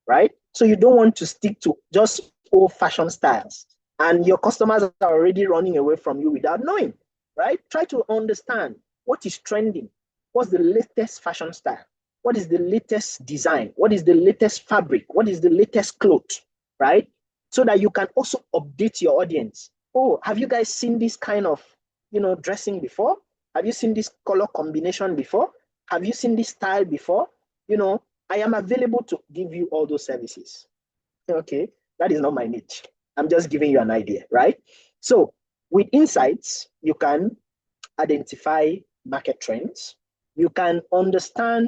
right? So you don't want to stick to just old fashion styles, and your customers are already running away from you without knowing, right? Try to understand what is trending. What's the latest fashion style? What is the latest design? What is the latest fabric? What is the latest cloth, right? So that you can also update your audience. Have you guys seen this kind of, dressing before? Have you seen this color combination before? Have you seen this style before? I am available to give you all those services. Okay, that is not my niche. I'm just giving you an idea, right? So with insights, you can identify market trends. You can understand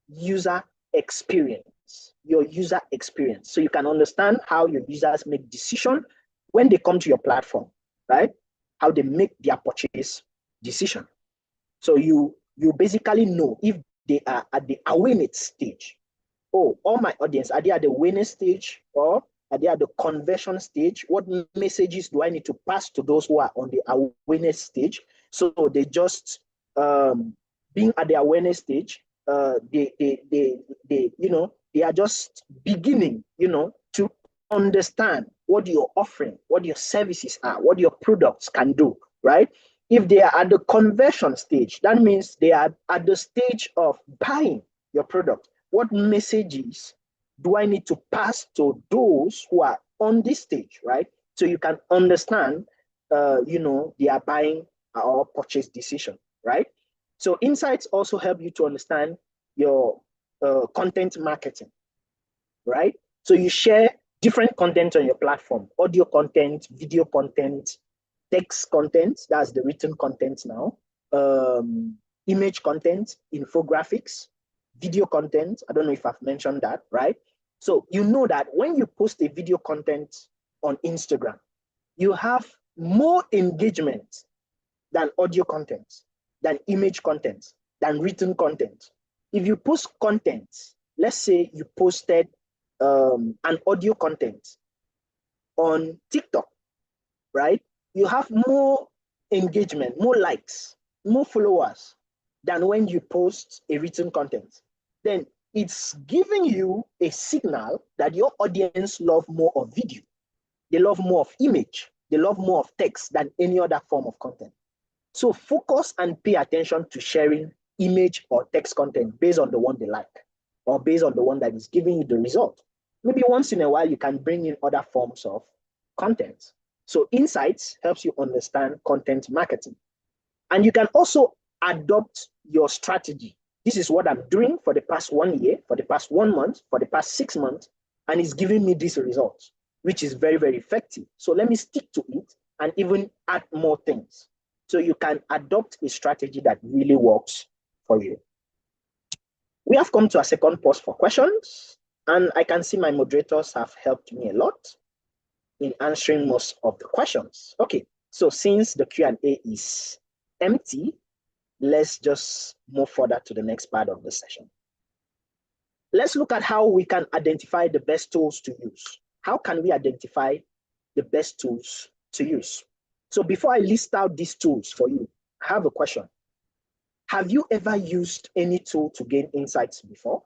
user experience, your user experience. So you can understand how your users make decisions when they come to your platform, right? How they make their purchase decision. So you basically know if they are at the awareness stage. All my audience, are they at the awareness stage, or are they at the conversion stage? What messages do I need to pass to those who are on the awareness stage? So they just being at the awareness stage, they are just beginning, to understand what you're offering, what your services are, what your products can do, right? If they are at the conversion stage, that means they are at the stage of buying your product. What messages do I need to pass to those who are on this stage, right? So you can understand, their buying or purchase decision, right? So insights also help you to understand your content marketing, right? So you share different content on your platform, audio content, video content, text content, that's the written content now, image content, infographics, video content. I don't know if I've mentioned that, right? So you know that when you post a video content on Instagram, you have more engagement than audio content, than image content, than written content. If you post content, let's say you posted an audio content on TikTok, right? You have more engagement, more likes, more followers than when you post a written content. Then it's giving you a signal that your audience love more of video. They love more of image. They love more of text than any other form of content. So focus and pay attention to sharing image or text content based on the one they like or based on the one that is giving you the result. Maybe once in a while, you can bring in other forms of content. So insights helps you understand content marketing. And you can also adopt your strategy. This is what I'm doing for the past 1 year, for the past 1 month, for the past 6 months, and it's giving me these results, which is very, very effective. So let me stick to it and even add more things. So you can adopt a strategy that really works for you. We have come to a second pause for questions, and I can see my moderators have helped me a lot in answering most of the questions. Okay, so since the Q&A is empty, let's just move further to the next part of the session. Let's look at how we can identify the best tools to use. How can we identify the best tools to use? So before I list out these tools for you, I have a question. Have you ever used any tool to gain insights before?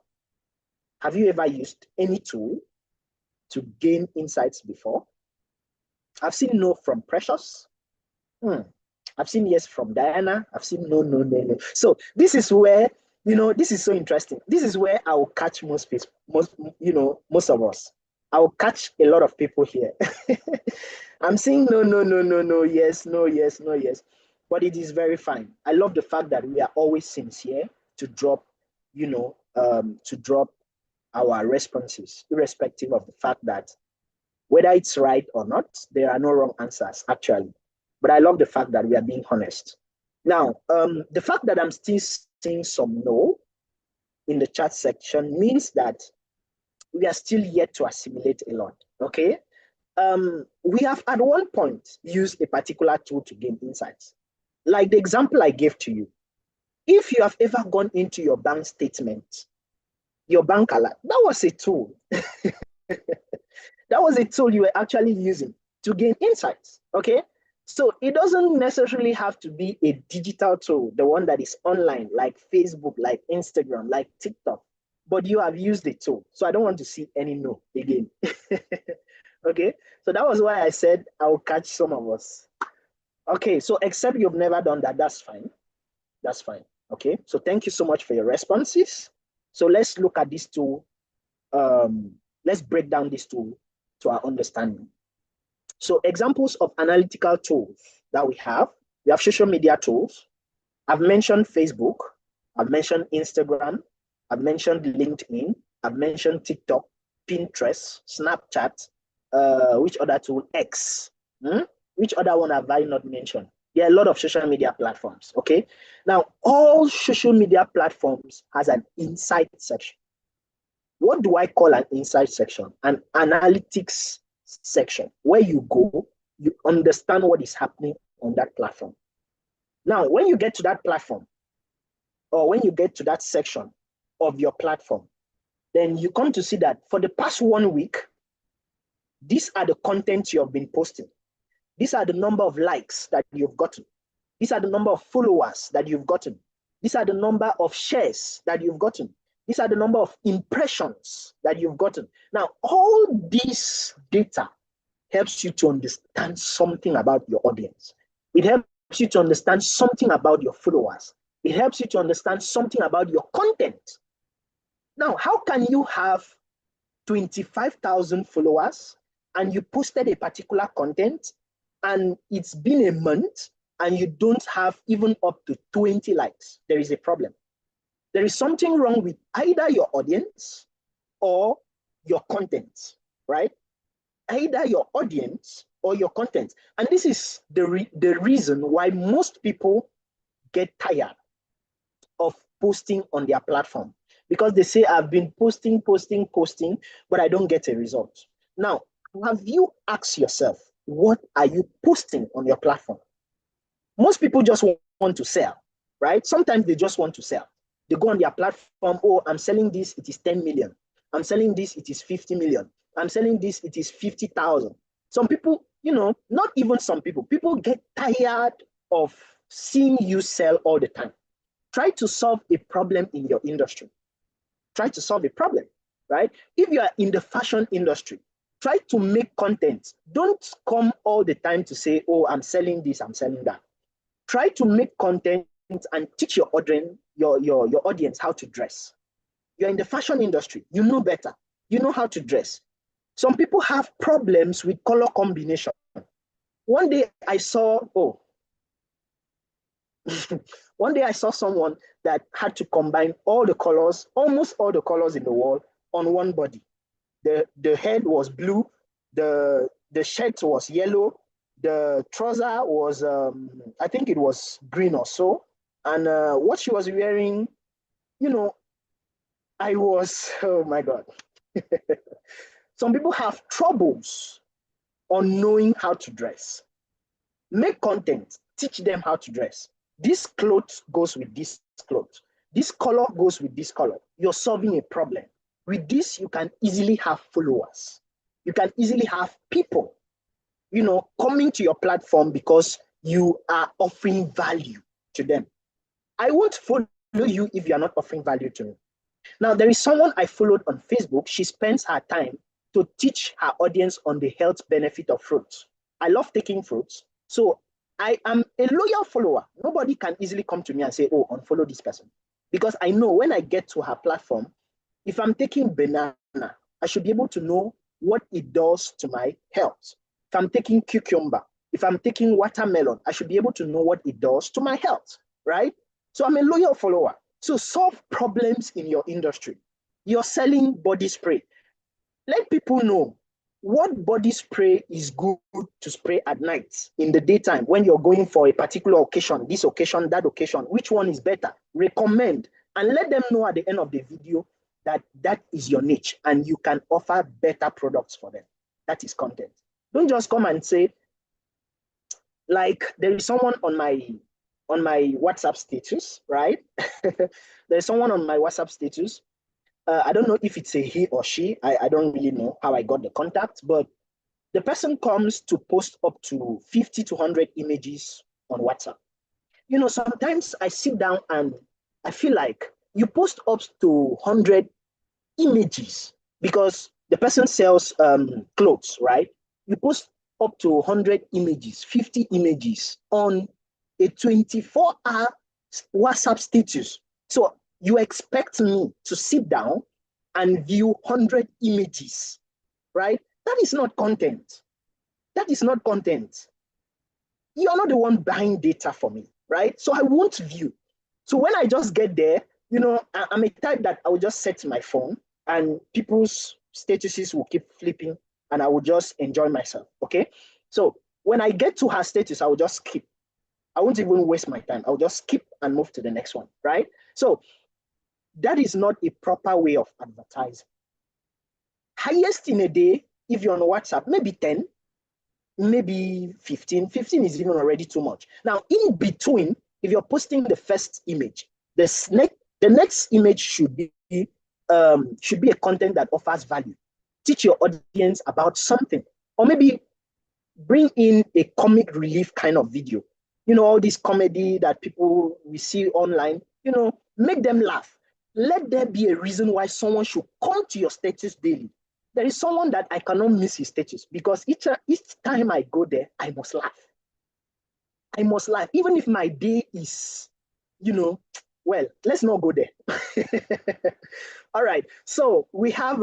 Have you ever used any tool to gain insights before? I've seen no from Precious. I've seen yes from Diana. I've seen no. So this is where, this is so interesting. This is where I will catch most of us. I will catch a lot of people here. I'm saying no, yes, no, yes, no, yes. But it is very fine. I love the fact that we are always sincere to drop, our responses, irrespective of the fact that whether it's right or not, there are no wrong answers, actually. But I love the fact that we are being honest. Now, the fact that I'm still seeing some no in the chat section means that we are still yet to assimilate a lot, okay? We have at one point used a particular tool to gain insights. Like the example I gave to you. If you have ever gone into your bank statement, your bank alert, that was a tool. That was a tool you were actually using to gain insights, okay? So it doesn't necessarily have to be a digital tool, the one that is online, like Facebook, like Instagram, like TikTok, but you have used the tool. So I don't want to see any no again. Okay, so that was why I said I will catch some of us. Okay, so except you've never done that, that's fine. That's fine, okay? So thank you so much for your responses. So let's look at this tool. Let's break down this tool to our understanding. So examples of analytical tools that we have social media tools. I've mentioned Facebook, I've mentioned Instagram, I've mentioned LinkedIn, I've mentioned TikTok, Pinterest, Snapchat, which other tool? X. Which other one have I not mentioned? There are a lot of social media platforms, okay? Now, all social media platforms has an insight section. What do I call an insight section? An analytics section, where you go, you understand what is happening on that platform. Now, when you get to that platform, or when you get to that section of your platform, then you come to see that for the past 1 week, these are the contents you have been posting. These are the number of likes that you've gotten. These are the number of followers that you've gotten. These are the number of shares that you've gotten. These are the number of impressions that you've gotten. Now, all this data helps you to understand something about your audience. It helps you to understand something about your followers. It helps you to understand something about your content. Now, how can you have 25,000 followers and you posted a particular content and it's been a month and you don't have even up to 20 likes? There is a problem. There is something wrong with either your audience or your content, right? either your audience or your content. And this is the reason why most people get tired of posting on their platform, because they say, I've been posting, but I don't get a result. Now, have you asked yourself, what are you posting on your platform? Most people just want to sell, right? Sometimes they just want to sell. They go on their platform, oh, I'm selling this, it is 10 million. I'm selling this, it is 50 million. I'm selling this, it is 50,000. Some people, not even some people get tired of seeing you sell all the time. Try to solve a problem in your industry. Try to solve a problem, right? If you are in the fashion industry, try to make content. Don't come all the time to say, oh, I'm selling this, I'm selling that. Try to make content and teach your audience how to dress. You're in the fashion industry, you know better. You know how to dress. Some people have problems with color combination. One day I saw, one day I saw someone that had to combine all the colors, almost all the colors in the wall on one body. The head was blue, the shirt was yellow, the trouser was, I think it was green or so. And what she was wearing, I was, oh my God. Some people have troubles on knowing how to dress. Make content, teach them how to dress. This cloth goes with this cloth. This color goes with this color. You're solving a problem. With this, you can easily have followers. You can easily have people, coming to your platform because you are offering value to them. I won't follow you if you're not offering value to me. Now, there is someone I followed on Facebook. She spends her time to teach her audience on the health benefit of fruits. I love taking fruits. So I am a loyal follower. Nobody can easily come to me and say, oh, unfollow this person. Because I know when I get to her platform, if I'm taking banana, I should be able to know what it does to my health. If I'm taking cucumber, if I'm taking watermelon, I should be able to know what it does to my health, right? So I'm a loyal follower. So solve problems in your industry. You're selling body spray. Let people know what body spray is good to spray at night, in the daytime, when you're going for a particular occasion, this occasion, that occasion, which one is better. Recommend, and let them know at the end of the video that that is your niche and you can offer better products for them. That is content. Don't just come and say, like, there is someone on my WhatsApp status, right? There's someone on my WhatsApp status. I don't know if it's a he or she. I don't really know how I got the contact, but the person comes to post up to 50 to 100 images on WhatsApp. Sometimes I sit down and I feel like you post up to 100 images because the person sells clothes, right? You post up to 100 images, 50 images on a 24-hour WhatsApp status. So you expect me to sit down and view 100 images, right? That is not content. That is not content. You're not the one buying data for me, right? So I won't view. So when I just get there, I'm a type that I will just set my phone and people's statuses will keep flipping and I will just enjoy myself, okay? So when I get to her status, I will just skip. I won't even waste my time. I'll just skip and move to the next one, right? So that is not a proper way of advertising. Highest in a day, if you're on WhatsApp, maybe 10, maybe 15. 15 is even already too much. Now, in between, if you're posting the first image, the next image should be a content that offers value. Teach your audience about something, or maybe bring in a comic relief kind of video. All this comedy that people we see online, make them laugh. Let there be a reason why someone should come to your status daily. There is someone that I cannot miss his status because each time I go there, I must laugh. I must laugh, even if my day is, well, let's not go there. All right. So we have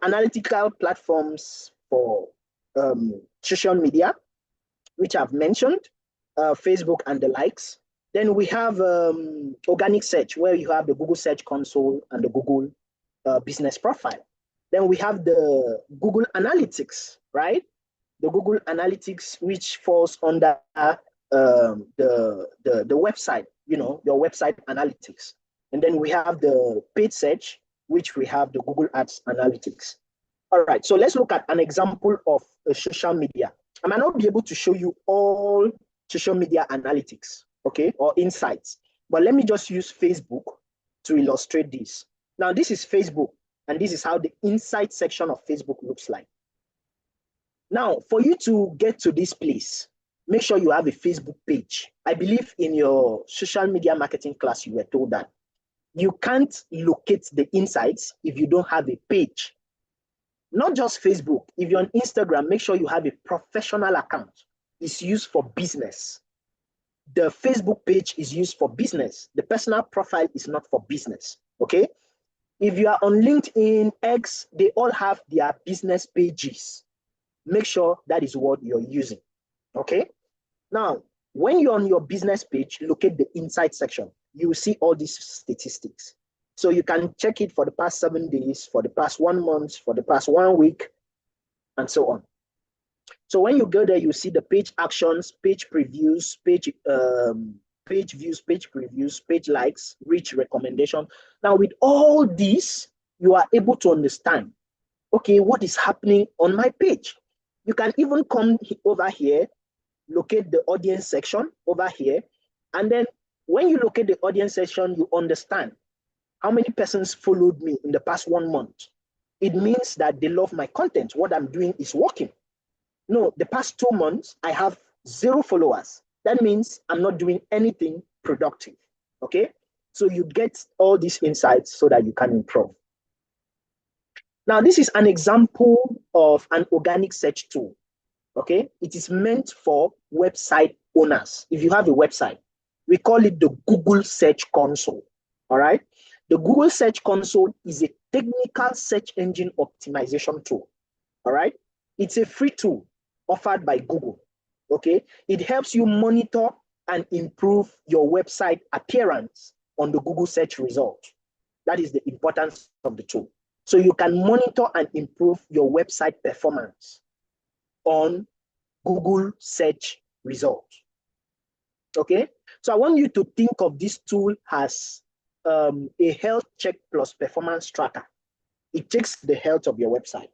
analytical platforms for social media, which I've mentioned, Facebook and the likes. Then we have organic search, where you have the Google Search Console and the Google Business Profile. Then we have the Google Analytics, right? The Google Analytics, which falls under the website, your website analytics. And then we have the paid search, which we have the Google Ads Analytics. All right, so let's look at an example of a social media. I might not be able to show you all social media analytics, okay, or insights, but let me just use Facebook to illustrate this. Now, this is Facebook, and this is how the insight section of Facebook looks like. Now, for you to get to this place, make sure you have a Facebook page. I believe in your social media marketing class, you were told that you can't locate the insights if you don't have a page. Not just Facebook. If you're on Instagram, make sure you have a professional account. It's used for business. The Facebook page is used for business. The personal profile is not for business, okay? If you are on LinkedIn, X, they all have their business pages. Make sure that is what you're using, okay? Now, when you're on your business page, locate the insight section. You will see all these statistics. So you can check it for the past 7 days, for the past 1 month, for the past 1 week, and so on. So when you go there, you see the page actions, page previews, page views, page previews, page likes, reach recommendation. Now with all these, you are able to understand, okay, what is happening on my page. You can even come over here, locate the audience section over here, and then when you locate the audience section, you understand how many persons followed me in the past 1 month. It means that they love my content. What I'm doing is working. No, the past 2 months, I have 0 followers. That means I'm not doing anything productive, okay? So you get all these insights so that you can improve. Now, this is an example of an organic search tool, okay? It is meant for website owners. If you have a website, we call it the Google Search Console, all right? The Google Search Console is a technical search engine optimization tool, all right? It's a free tool offered by Google, okay? It helps you monitor and improve your website appearance on the Google search result. That is the importance of the tool. So you can monitor and improve your website performance on Google search results, okay? So I want you to think of this tool as a health check plus performance tracker. It checks the health of your website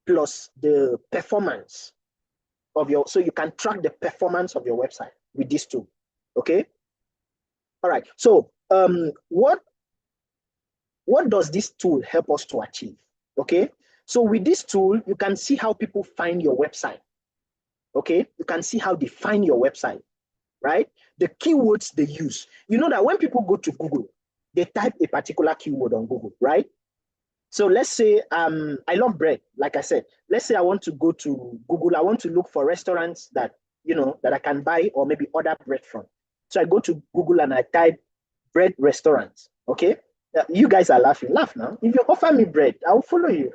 plus the performance of your, so you can track the performance of your website with this tool, okay? All right, so what does this tool help us to achieve, okay? So with this tool, you can see how people find your website, okay? You can see how they find your website, right? The keywords they use. You know that when people go to Google, they type a particular keyword on Google, right? So let's say I love bread, like I said. Let's say I want to go to Google. I want to look for restaurants that, that I can buy or maybe order bread from. So I go to Google and I type bread restaurants, okay? You guys are laughing. Laugh now. If you offer me bread, I'll follow you.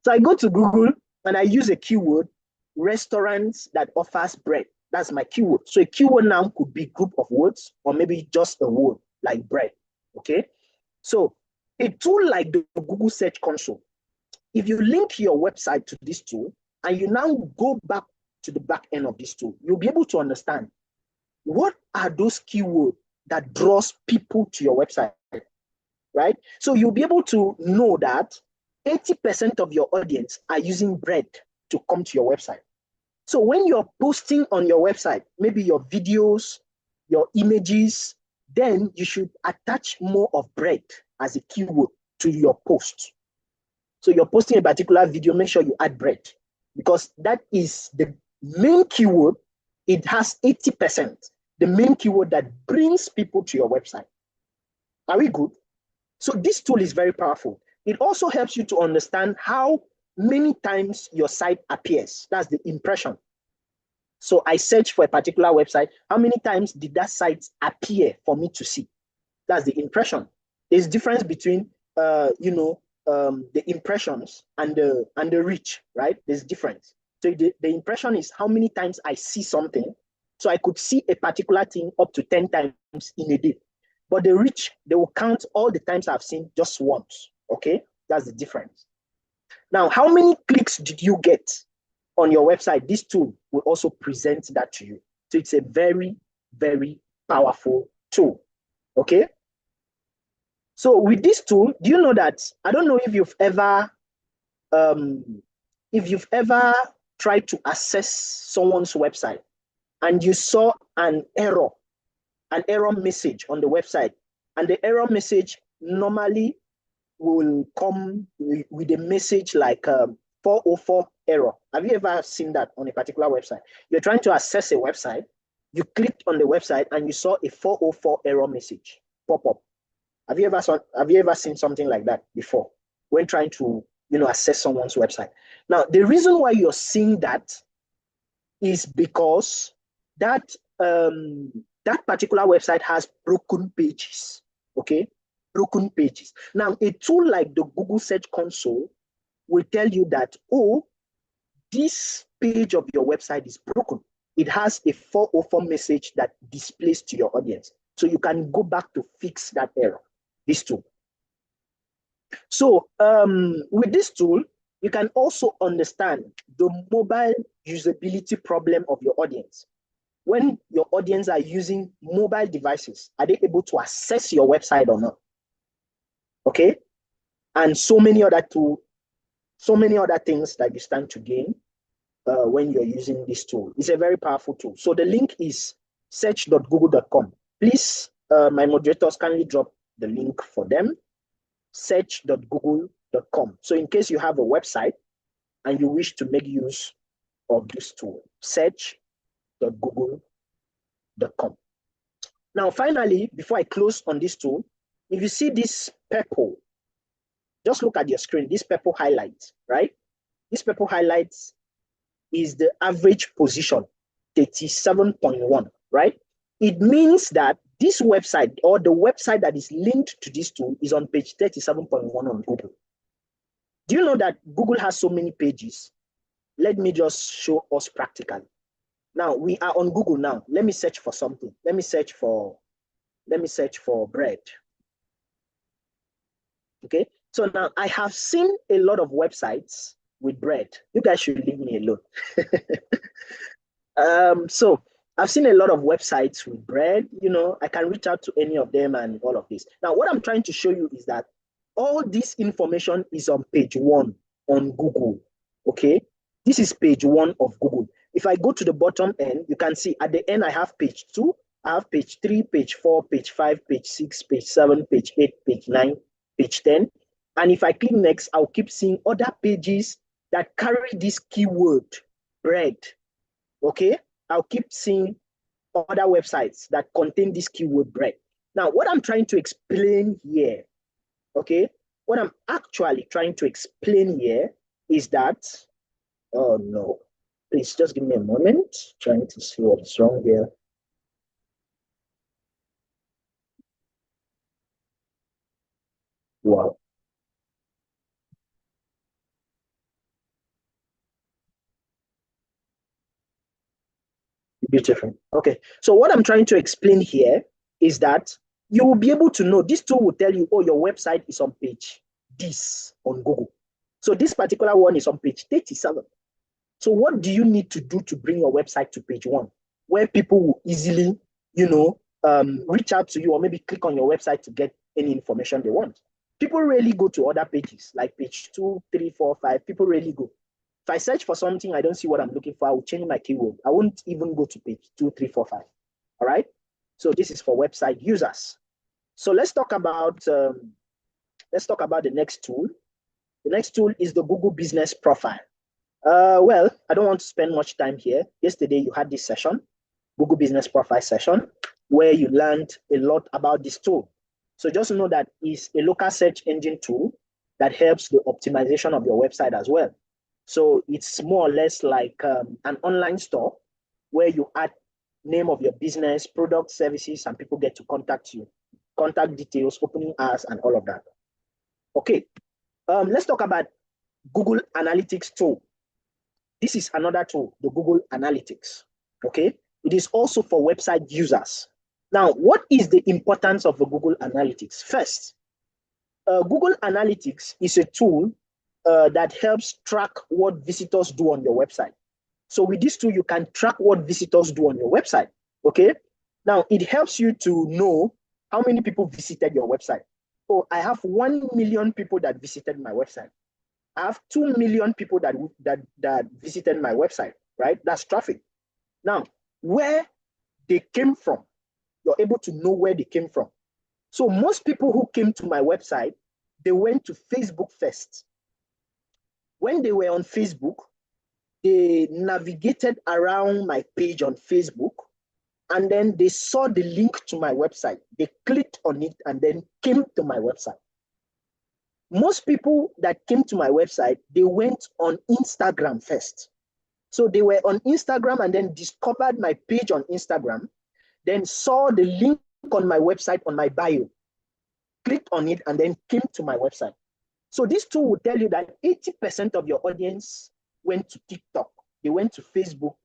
So I go to Google and I use a keyword, restaurants that offers bread. That's my keyword. So a keyword now could be group of words or maybe just a word like bread, okay? So a tool like the Google Search Console, if you link your website to this tool and you now go back to the back end of this tool, you'll be able to understand what are those keywords that draws people to your website, right? So you'll be able to know that 80% of your audience are using bread to come to your website. So when you're posting on your website, maybe your videos, your images, then you should attach more of bread as a keyword to your post. So you're posting a particular video, make sure you add bread because that is the main keyword. It has 80%, the main keyword that brings people to your website. Are we good? So this tool is very powerful. It also helps you to understand how many times your site appears. That's the impression. So I search for a particular website. How many times did that site appear for me to see? That's the impression. There's difference between, the impressions and the reach, right? There's difference. So the impression is how many times I see something. So I could see a particular thing up to 10 times in a day. But the reach, they will count all the times I've seen just once, okay? That's the difference. Now, how many clicks did you get on your website? This tool will also present that to you. So it's a very, very powerful tool. Okay. So with this tool, do you know that, I don't know if you've ever tried to access someone's website and you saw an error message on the website, and the error message normally will come with a message like 404 error. Have you ever seen that on a particular website? You're trying to access a website, you clicked on the website and you saw a 404 error message pop up. Have you ever seen something like that before when trying to access someone's website? Now, the reason why you're seeing that is because that that particular website has broken pages. Okay, broken pages. Now, a tool like the Google Search Console will tell you that, oh, this page of your website is broken. It has a 404 message that displays to your audience. So you can go back to fix that error, this tool. So with this tool, you can also understand the mobile usability problem of your audience. When your audience are using mobile devices, are they able to access your website or not? Okay, and so many other things that you stand to gain when you're using this tool. It's a very powerful tool. So the link is search.google.com. Please, my moderators, kindly drop the link for them. Search.google.com. So in case you have a website and you wish to make use of this tool, search.google.com. Now, finally, before I close on this tool, if you see this purple, just look at your screen, this purple highlights, right? This purple highlights is the average position, 37.1, right? It means that this website or the website that is linked to this tool is on page 37.1 on Google. Do you know that Google has so many pages? Let me just show us practically. Now we are on Google now. Let me search for something. Let me search for bread. Okay. So now I have seen a lot of websites with bread. You guys should leave me alone. So I've seen a lot of websites with bread, I can reach out to any of them and all of this. Now, what I'm trying to show you is that all this information is on page 1 on Google, okay? This is page 1 of Google. If I go to the bottom end, you can see at the end, I have page 2, I have page 3, page 4, page 5, page 6, page 7, page 8, page 9, page 10. And if I click next, I'll keep seeing other pages that carry this keyword, bread, okay? I'll keep seeing other websites that contain this keyword bread. Now, what I'm trying to explain here, okay, what I'm actually trying to explain here is that, oh no, please just give me a moment, trying to see what's wrong here. Wow. Beautiful. Okay, so what I'm trying to explain here is that you will be able to know, this tool will tell you, oh, your website is on page this on Google. So this particular one is on page 37. So what do you need to do to bring your website to page 1, where people will easily, reach out to you or maybe click on your website to get any information they want? People rarely go to other pages, like page 2, 3, 4, 5. People rarely go. If I search for something, I don't see what I'm looking for, I will change my keyword. I won't even go to page 2, 3, 4, 5. All right. So this is for website users. So let's talk about the next tool. The next tool is the Google Business Profile. Well, I don't want to spend much time here. Yesterday, you had this session, Google Business Profile session, where you learned a lot about this tool. So just know that it's a local search engine tool that helps the optimization of your website as well. So it's more or less like an online store where you add name of your business, product, services, and people get to contact you, contact details, opening hours, and all of that. Okay, let's talk about Google Analytics tool. This is another tool, the Google Analytics, okay? It is also for website users. Now, what is the importance of the Google Analytics? First, Google Analytics is a tool that helps track what visitors do on your website. So with this tool, you can track what visitors do on your website, okay? Now, it helps you to know how many people visited your website. Oh, I have 1 million people that visited my website. I have 2 million people that visited my website, right? That's traffic. Now, where they came from, you're able to know where they came from. So most people who came to my website, they went to Facebook first. When they were on Facebook, they navigated around my page on Facebook, and then they saw the link to my website. They clicked on it and then came to my website. Most people that came to my website, they went on Instagram first. So they were on Instagram and then discovered my page on Instagram, then saw the link on my website on my bio, clicked on it, and then came to my website. So this tool will tell you that 80% of your audience went to TikTok, they went to Facebook,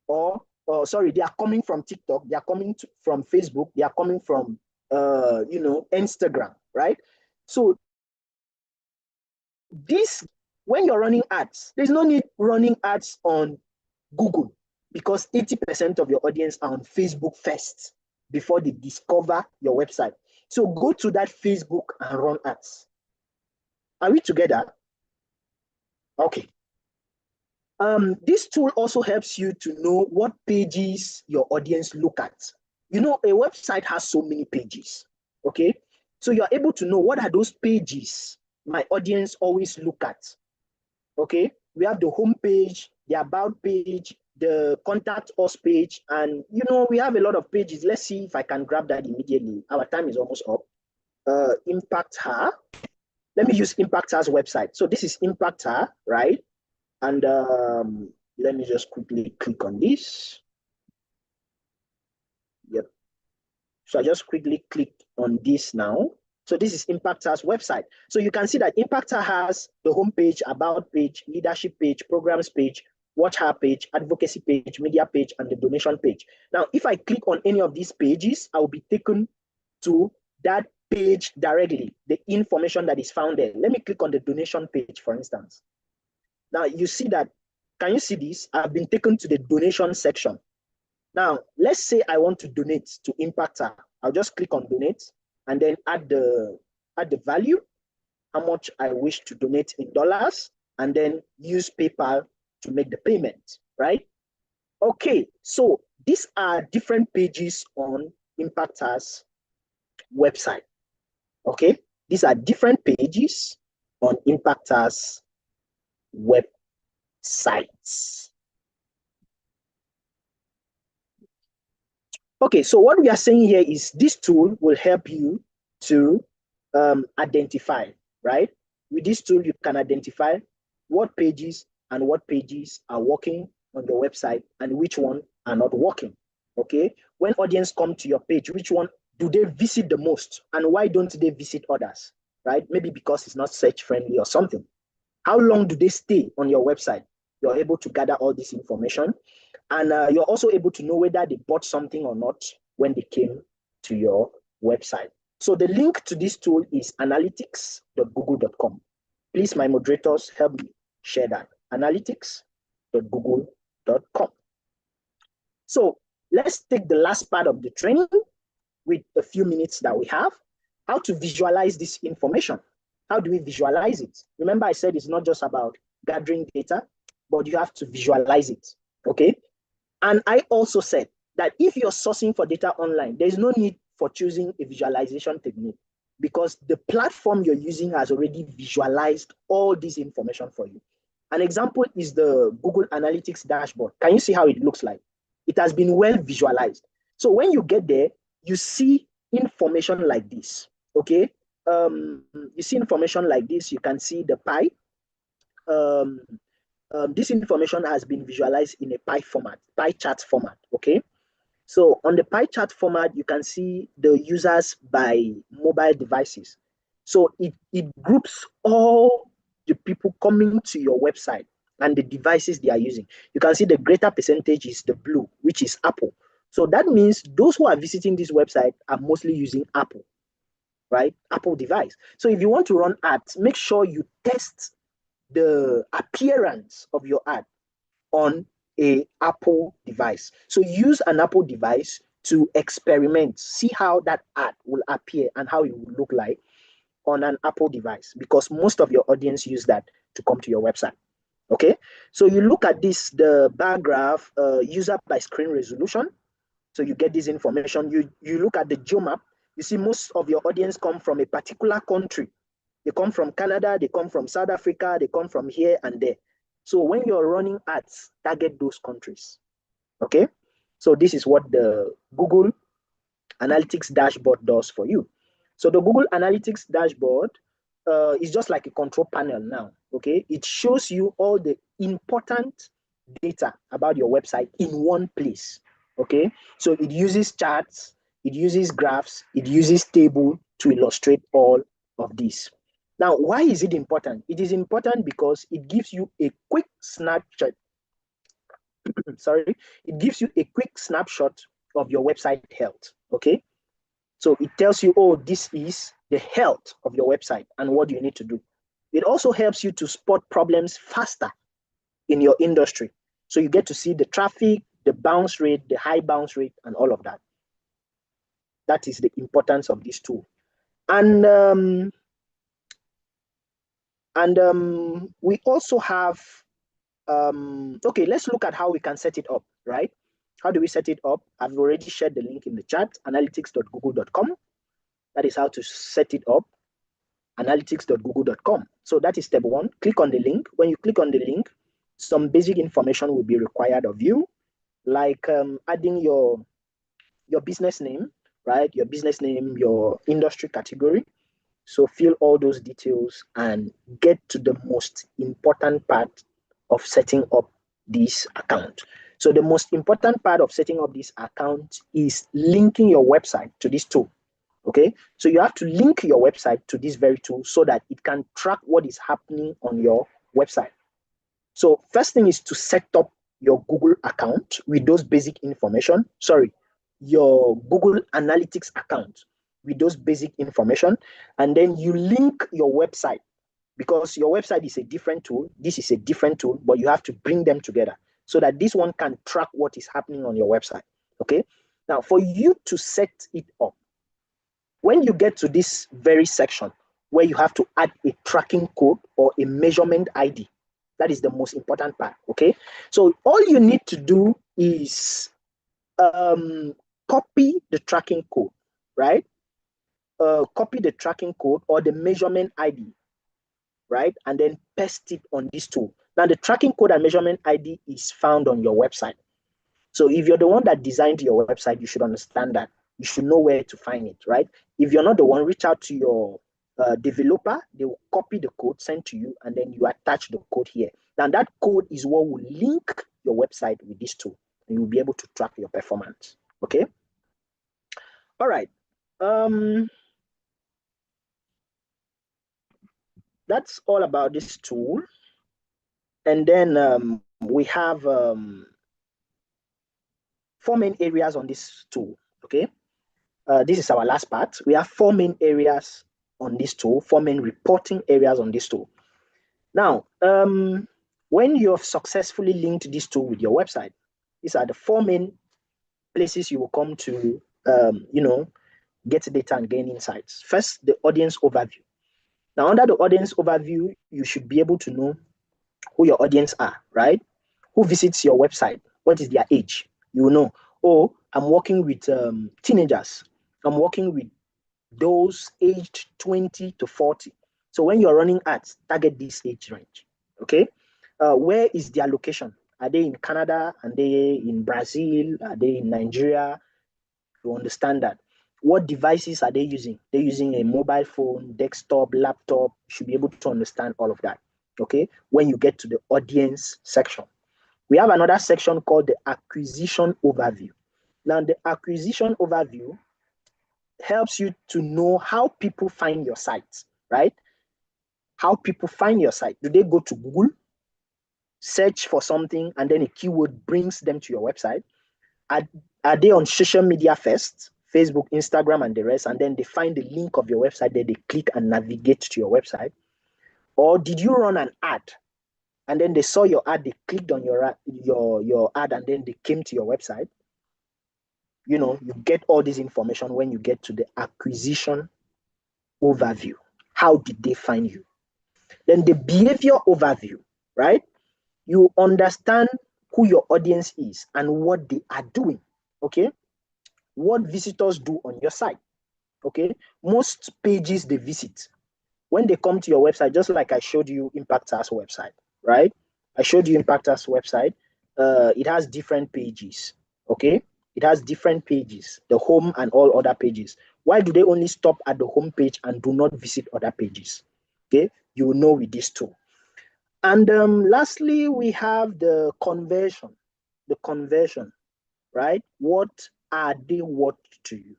or sorry, they are coming from TikTok, they are coming from Facebook, they are coming from Instagram, right? So this, when you're running ads, there's no need running ads on Google, because 80% of your audience are on Facebook first before they discover your website. So go to that Facebook and run ads. Are we together? Okay. This tool also helps you to know what pages your audience look at. You know, a website has so many pages, okay? So you're able to know what are those pages my audience always look at, okay? We have the home page, the about page, the contact us page, and we have a lot of pages. Let's see if I can grab that immediately. Our time is almost up. Impact Her. Let me use Impact Her's website. So this is Impact Her, right? And let me just quickly click on this. Yep. So I just quickly clicked on this now. So this is Impact Her's website. So you can see that Impact Her has the home page, about page, leadership page, programs page, watch her page, advocacy page, media page, and the donation page. Now, if I click on any of these pages, I will be taken to that page directly, the information that is found there. Let me click on the donation page, for instance. Now, you see that, can you see this? I've been taken to the donation section. Now, let's say I want to donate to Impact Her. I'll just click on donate and then add the value, how much I wish to donate in dollars, and then use PayPal to make the payment, right? Okay, so these are different pages on Impact Her's website, okay? These are different pages on Impact Her's websites. Okay, so what we are saying here is this tool will help you to identify, right? With this tool, you can identify what pages and what pages are working on your website and which one are not working, okay? When audience come to your page, which one do they visit the most, and why don't they visit others, right? Maybe because it's not search friendly or something. How long do they stay on your website? You're able to gather all this information, and you're also able to know whether they bought something or not when they came to your website. So the link to this tool is analytics.google.com. Please, my moderators, help me share that. Analytics.google.com. So let's take the last part of the training with a few minutes that we have. How to visualize this information. How do we visualize it? Remember, I said it's not just about gathering data, but you have to visualize it, okay? And I also said that if you're sourcing for data online, there's no need for choosing a visualization technique, because the platform you're using has already visualized all this information for you. An example is the Google Analytics dashboard. Can you see how it looks like? It has been well visualized. So when you get there, you see information like this, okay? You see information like this. You can see the pie. This information has been visualized in a pie format, pie chart format, okay? So on the pie chart format, you can see the users by mobile devices. So it groups all the people coming to your website and the devices they are using. You can see the greater percentage is the blue, which is Apple. So that means those who are visiting this website are mostly using Apple. right? Apple device. So if you want to run ads, make sure you test the appearance of your ad on a Apple device. So use an Apple device to experiment, see how that ad will appear and how it will look like on an Apple device, because most of your audience use that to come to your website. Okay, so you look at this, the bar graph, user by screen resolution. So you get this information. You look at the geomap. You see most of your audience come from a particular country. They come from Canada, they come from South Africa, they come from here and there. So when you're running ads, target those countries. Okay, so this is what the Google Analytics dashboard does for you. So the Google Analytics dashboard is just like a control panel now. Okay, it shows you all the important data about your website in one place. Okay, so it uses charts, it uses graphs, it uses table to illustrate all of this. Now, why is it important? It is important because it gives you a quick snapshot. Sorry, it gives you a quick snapshot of your website health. Okay, so it tells you, oh, this is the health of your website and what you need to do. It also helps you to spot problems faster in your industry. So you get to see the traffic, the bounce rate, the high bounce rate, and all of that. That is the importance of this tool. And we also have, okay, let's look at how we can set it up, right? How do we set it up? I've already shared the link in the chat, analytics.google.com. That is how to set it up, analytics.google.com. So that is step one. Click on the link. When you click on the link, some basic information will be required of you, like adding your business name, right? Your business name, your industry category. So fill all those details and get to the most important part of setting up this account. So the most important part of setting up this account is linking your website to this tool. Okay, so you have to link your website to this very tool so that it can track what is happening on your website. So first thing is to set up your Google account with those basic information. Sorry, your Google Analytics account with those basic information. And then you link your website, because your website is a different tool. This is a different tool, but you have to bring them together so that this one can track what is happening on your website. Okay. Now, for you to set it up, when you get to this very section where you have to add a tracking code or a measurement ID, that is the most important part. Okay. So all you need to do is copy the tracking code, right? Copy the tracking code or the measurement ID, right? And then paste it on this tool. Now, the tracking code and measurement ID is found on your website. So if you're the one that designed your website, you should understand that. You should know where to find it, right? If you're not the one, reach out to your developer. They will copy the code, send to you, and then you attach the code here. Now, that code is what will link your website with this tool, and you'll be able to track your performance. Okay? All right. That's all about this tool. And then we have 4 main areas on this tool. Okay. This is our last part. We have 4 main areas on this tool, 4 main reporting areas on this tool. Now, when you have successfully linked this tool with your website, these are the 4 main places you will come to, get data and gain insights. First, the audience overview. Now, under the audience overview, you should be able to know who your audience are, right? Who visits your website? What is their age? You will know, oh, I'm working with teenagers. I'm working with those aged 20 to 40. So when you're running ads, target this age range, okay? Where is their location? Are they in Canada? Are they in Brazil? Are they in Nigeria? You understand that. What devices are they using? They're using a mobile phone, desktop, laptop. You should be able to understand all of that, okay? When you get to the audience section. We have another section called the acquisition overview. Now, the acquisition overview helps you to know how people find your site, right? How people find your site. Do they go to Google, search for something, and then a keyword brings them to your website? Are they on social media first? Facebook, Instagram, and the rest, and then they find the link of your website there, they click and navigate to your website? Or did you run an ad and then they saw your ad, they clicked on your ad, and then they came to your website? You get all this information when you get to the acquisition overview. How did they find you? Then the behavior overview, right? You understand who your audience is and what they are doing, okay? What visitors do on your site, okay? Most pages they visit, when they come to your website, just like I showed you Impactor's website, right? I showed you Impactor's website. It has different pages, okay? It has different pages, the home and all other pages. Why do they only stop at the home page and do not visit other pages? Okay, you will know with this too. And lastly, we have the conversion. The conversion, right? What are they worth to you?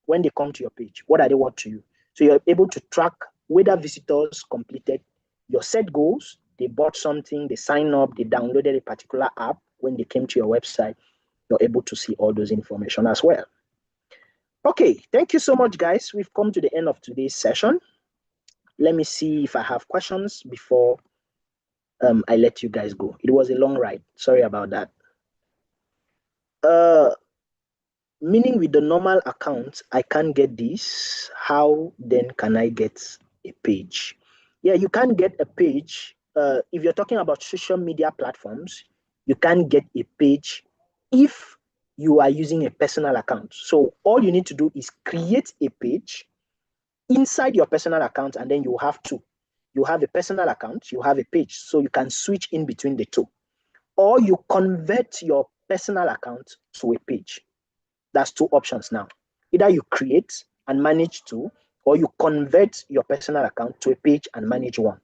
When they come to your page, what are they worth to you? So you're able to track whether visitors completed your set goals, they bought something, they signed up, they downloaded a particular app when they came to your website. You're able to see all those information as well. Okay, thank you so much, guys. We've come to the end of today's session. Let me see if I have questions before I let you guys go. It was a long ride. Sorry about that. Meaning with the normal account, I can't get this. How then can I get a page? Yeah, you can get a page. If you're talking about social media platforms, you can get a page if you are using a personal account. So all you need to do is create a page inside your personal account, and then you have two. You have a personal account, you have a page, so you can switch in between the two. Or you convert your personal account to a page. That's two options now. Either you create and manage two, or you convert your personal account to a page and manage one.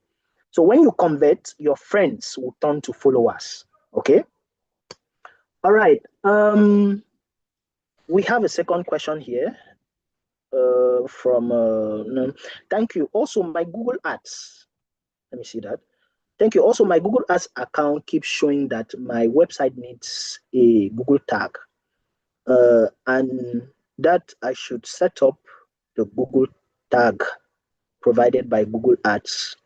So when you convert, your friends will turn to followers. Okay. All right. We have a second question here from thank you. Also, my Google Ads. Let me see that. Thank you. Also, my Google Ads account keeps showing that my website needs a Google tag, and that I should set up the Google tag provided by Google Ads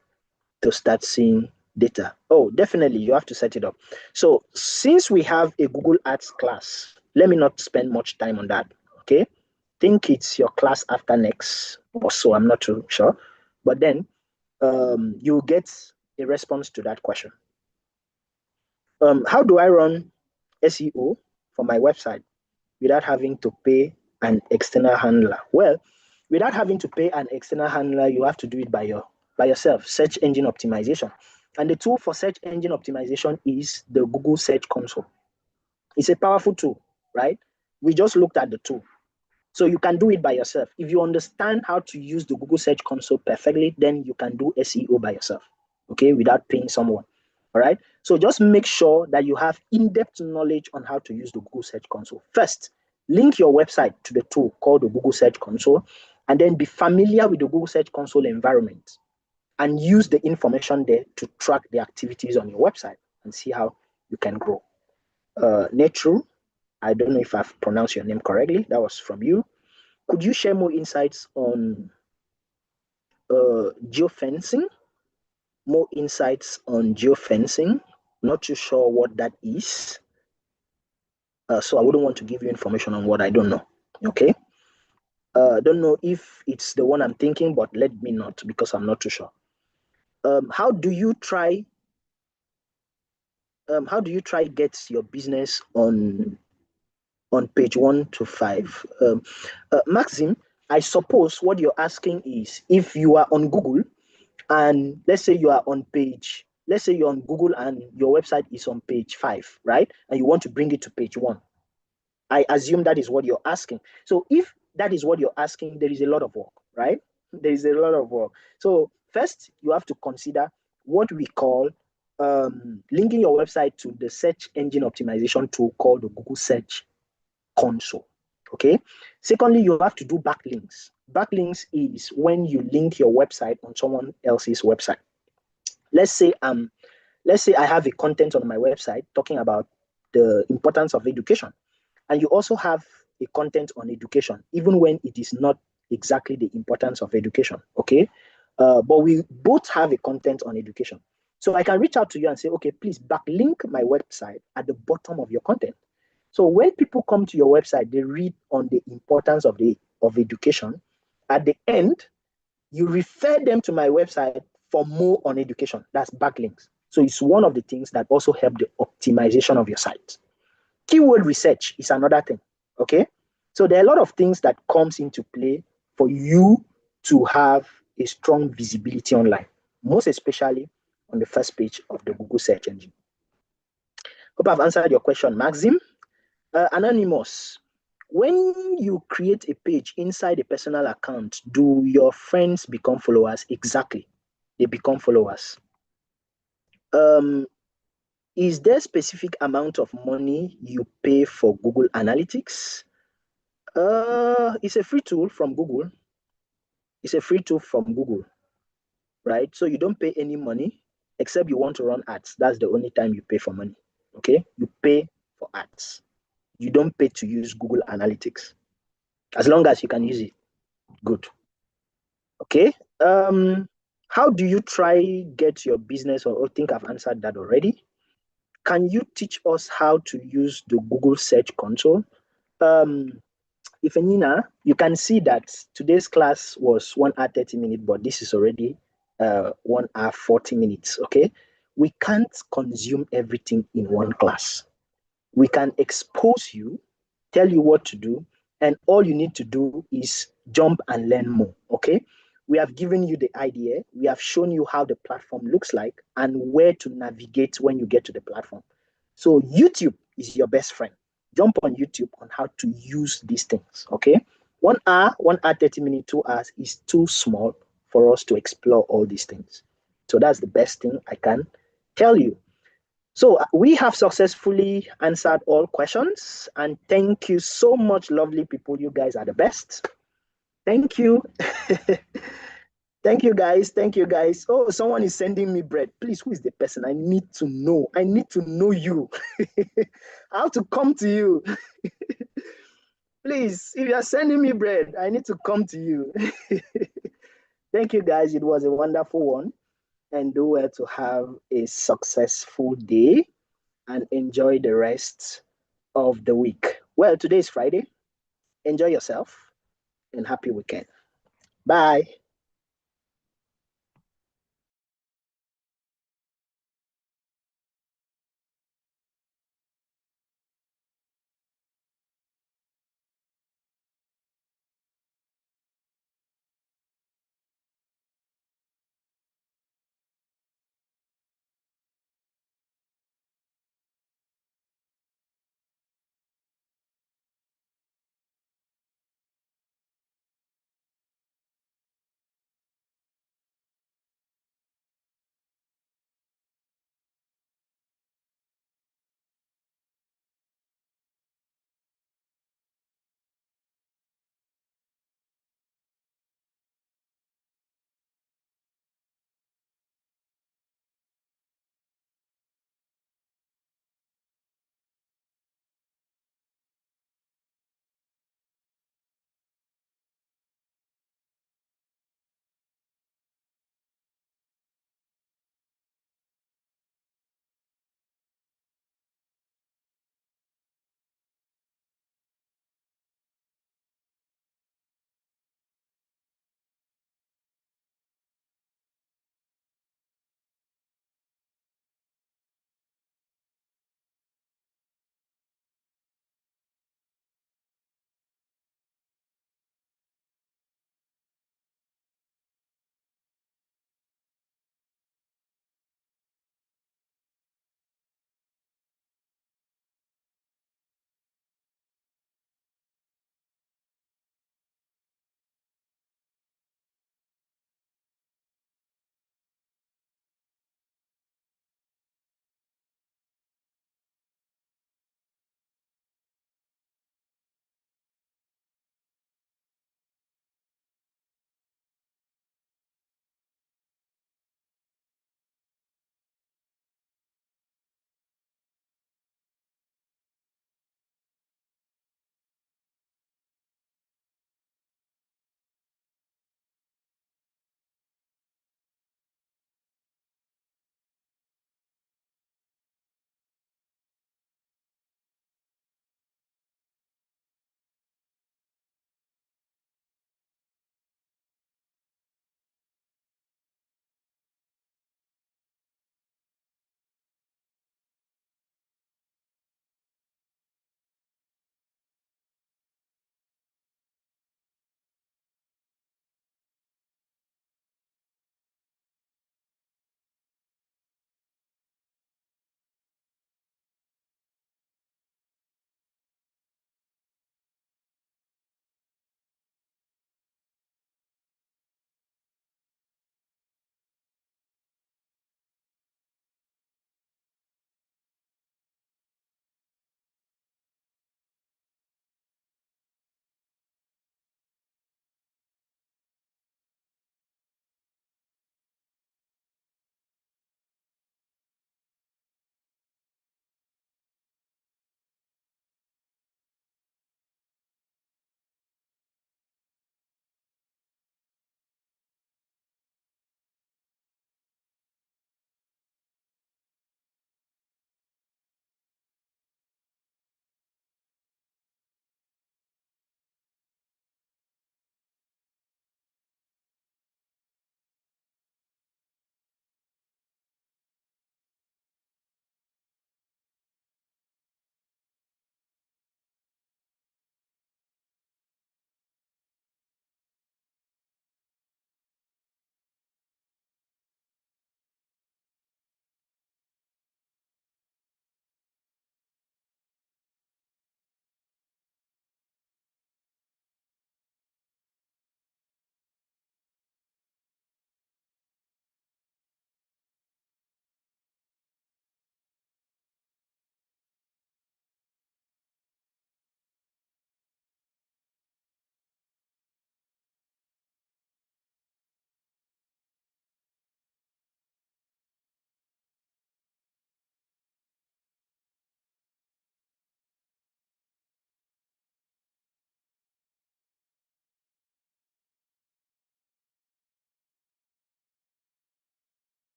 to start seeing data. Oh, definitely, you have to set it up. So since we have a Google Ads class, let me not spend much time on that, okay? Think it's your class after next or so, I'm not too sure. But then you'll get a response to that question. How do I run SEO for my website without having to pay an external handler? Well, without having to pay an external handler, you have to do it by yourself. Search engine optimization. And the tool for search engine optimization is the Google Search Console. It's a powerful tool, right? We just looked at the tool. So you can do it by yourself. If you understand how to use the Google Search Console perfectly, then you can do SEO by yourself, okay, without paying someone. All right. So just make sure that you have in-depth knowledge on how to use the Google Search Console. First, link your website to the tool called the Google Search Console, and then be familiar with the Google Search Console environment and use the information there to track the activities on your website and see how you can grow. Netru, I don't know if I've pronounced your name correctly. That was from you. Could you share more insights on geofencing? More insights on geofencing? Not too sure what that is. So I wouldn't want to give you information on what I don't know. Okay. Don't know if it's the one I'm thinking, but let me not, because I'm not too sure. How do you try get your business on page 1 to 5? Maxim, I suppose what you're asking is if you are on Google and let's say you are on page, let's say you're on Google and your website is on page 5, right? And you want to bring it to page 1. I assume that is what you're asking. So if that is what you're asking, there is a lot of work, right? There is a lot of work. So first, you have to consider what we call linking your website to the search engine optimization tool called the Google Search Console. Okay. Secondly, you have to do backlinks. Backlinks is when you link your website on someone else's website. Let's say I have a content on my website talking about the importance of education, and you also have a content on education, even when it is not exactly the importance of education, okay? But we both have a content on education. So I can reach out to you and say, okay, please backlink my website at the bottom of your content. So when people come to your website, they read on the importance of education. At the end, you refer them to my website for more on education. That's backlinks. So it's one of the things that also help the optimization of your site. Keyword research is another thing, okay? So there are a lot of things that comes into play for you to have a strong visibility online, most especially on the first page of the Google search engine. Hope I've answered your question, Maxim. Anonymous, when you create a page inside a personal account, do your friends become followers? Exactly, they become followers. Is there a specific amount of money you pay for Google Analytics? It's a free tool from Google. It's a free tool from Google, right? So you don't pay any money except you want to run ads. That's the only time you pay for money, okay? You pay for ads. You don't pay to use Google Analytics. As long as you can use it, good. Okay. How do you try get your business, or I think I've answered that already. Can you teach us how to use the Google Search Console? Ifenina, you can see that today's class was 1 hour 30 minutes, but this is already 1 hour 40 minutes. Okay. We can't consume everything in one class. We can expose you, tell you what to do, and all you need to do is jump and learn more, okay? We have given you the idea, we have shown you how the platform looks like and where to navigate when you get to the platform. So YouTube is your best friend. Jump on YouTube on how to use these things, okay? 1 hour, 1 hour, 30 minutes, 2 hours is too small for us to explore all these things. So that's the best thing I can tell you. So we have successfully answered all questions, and thank you so much, lovely people. You guys are the best. Thank you. Thank you, guys. Thank you, guys. Oh, someone is sending me bread. Please, who is the person? I need to know. I need to know you. I have to come to you. Please, if you are sending me bread, I need to come to you. Thank you, guys. It was a wonderful one. And do well to have a successful day and enjoy the rest of the week. Well, today is Friday. Enjoy yourself and happy weekend. Bye.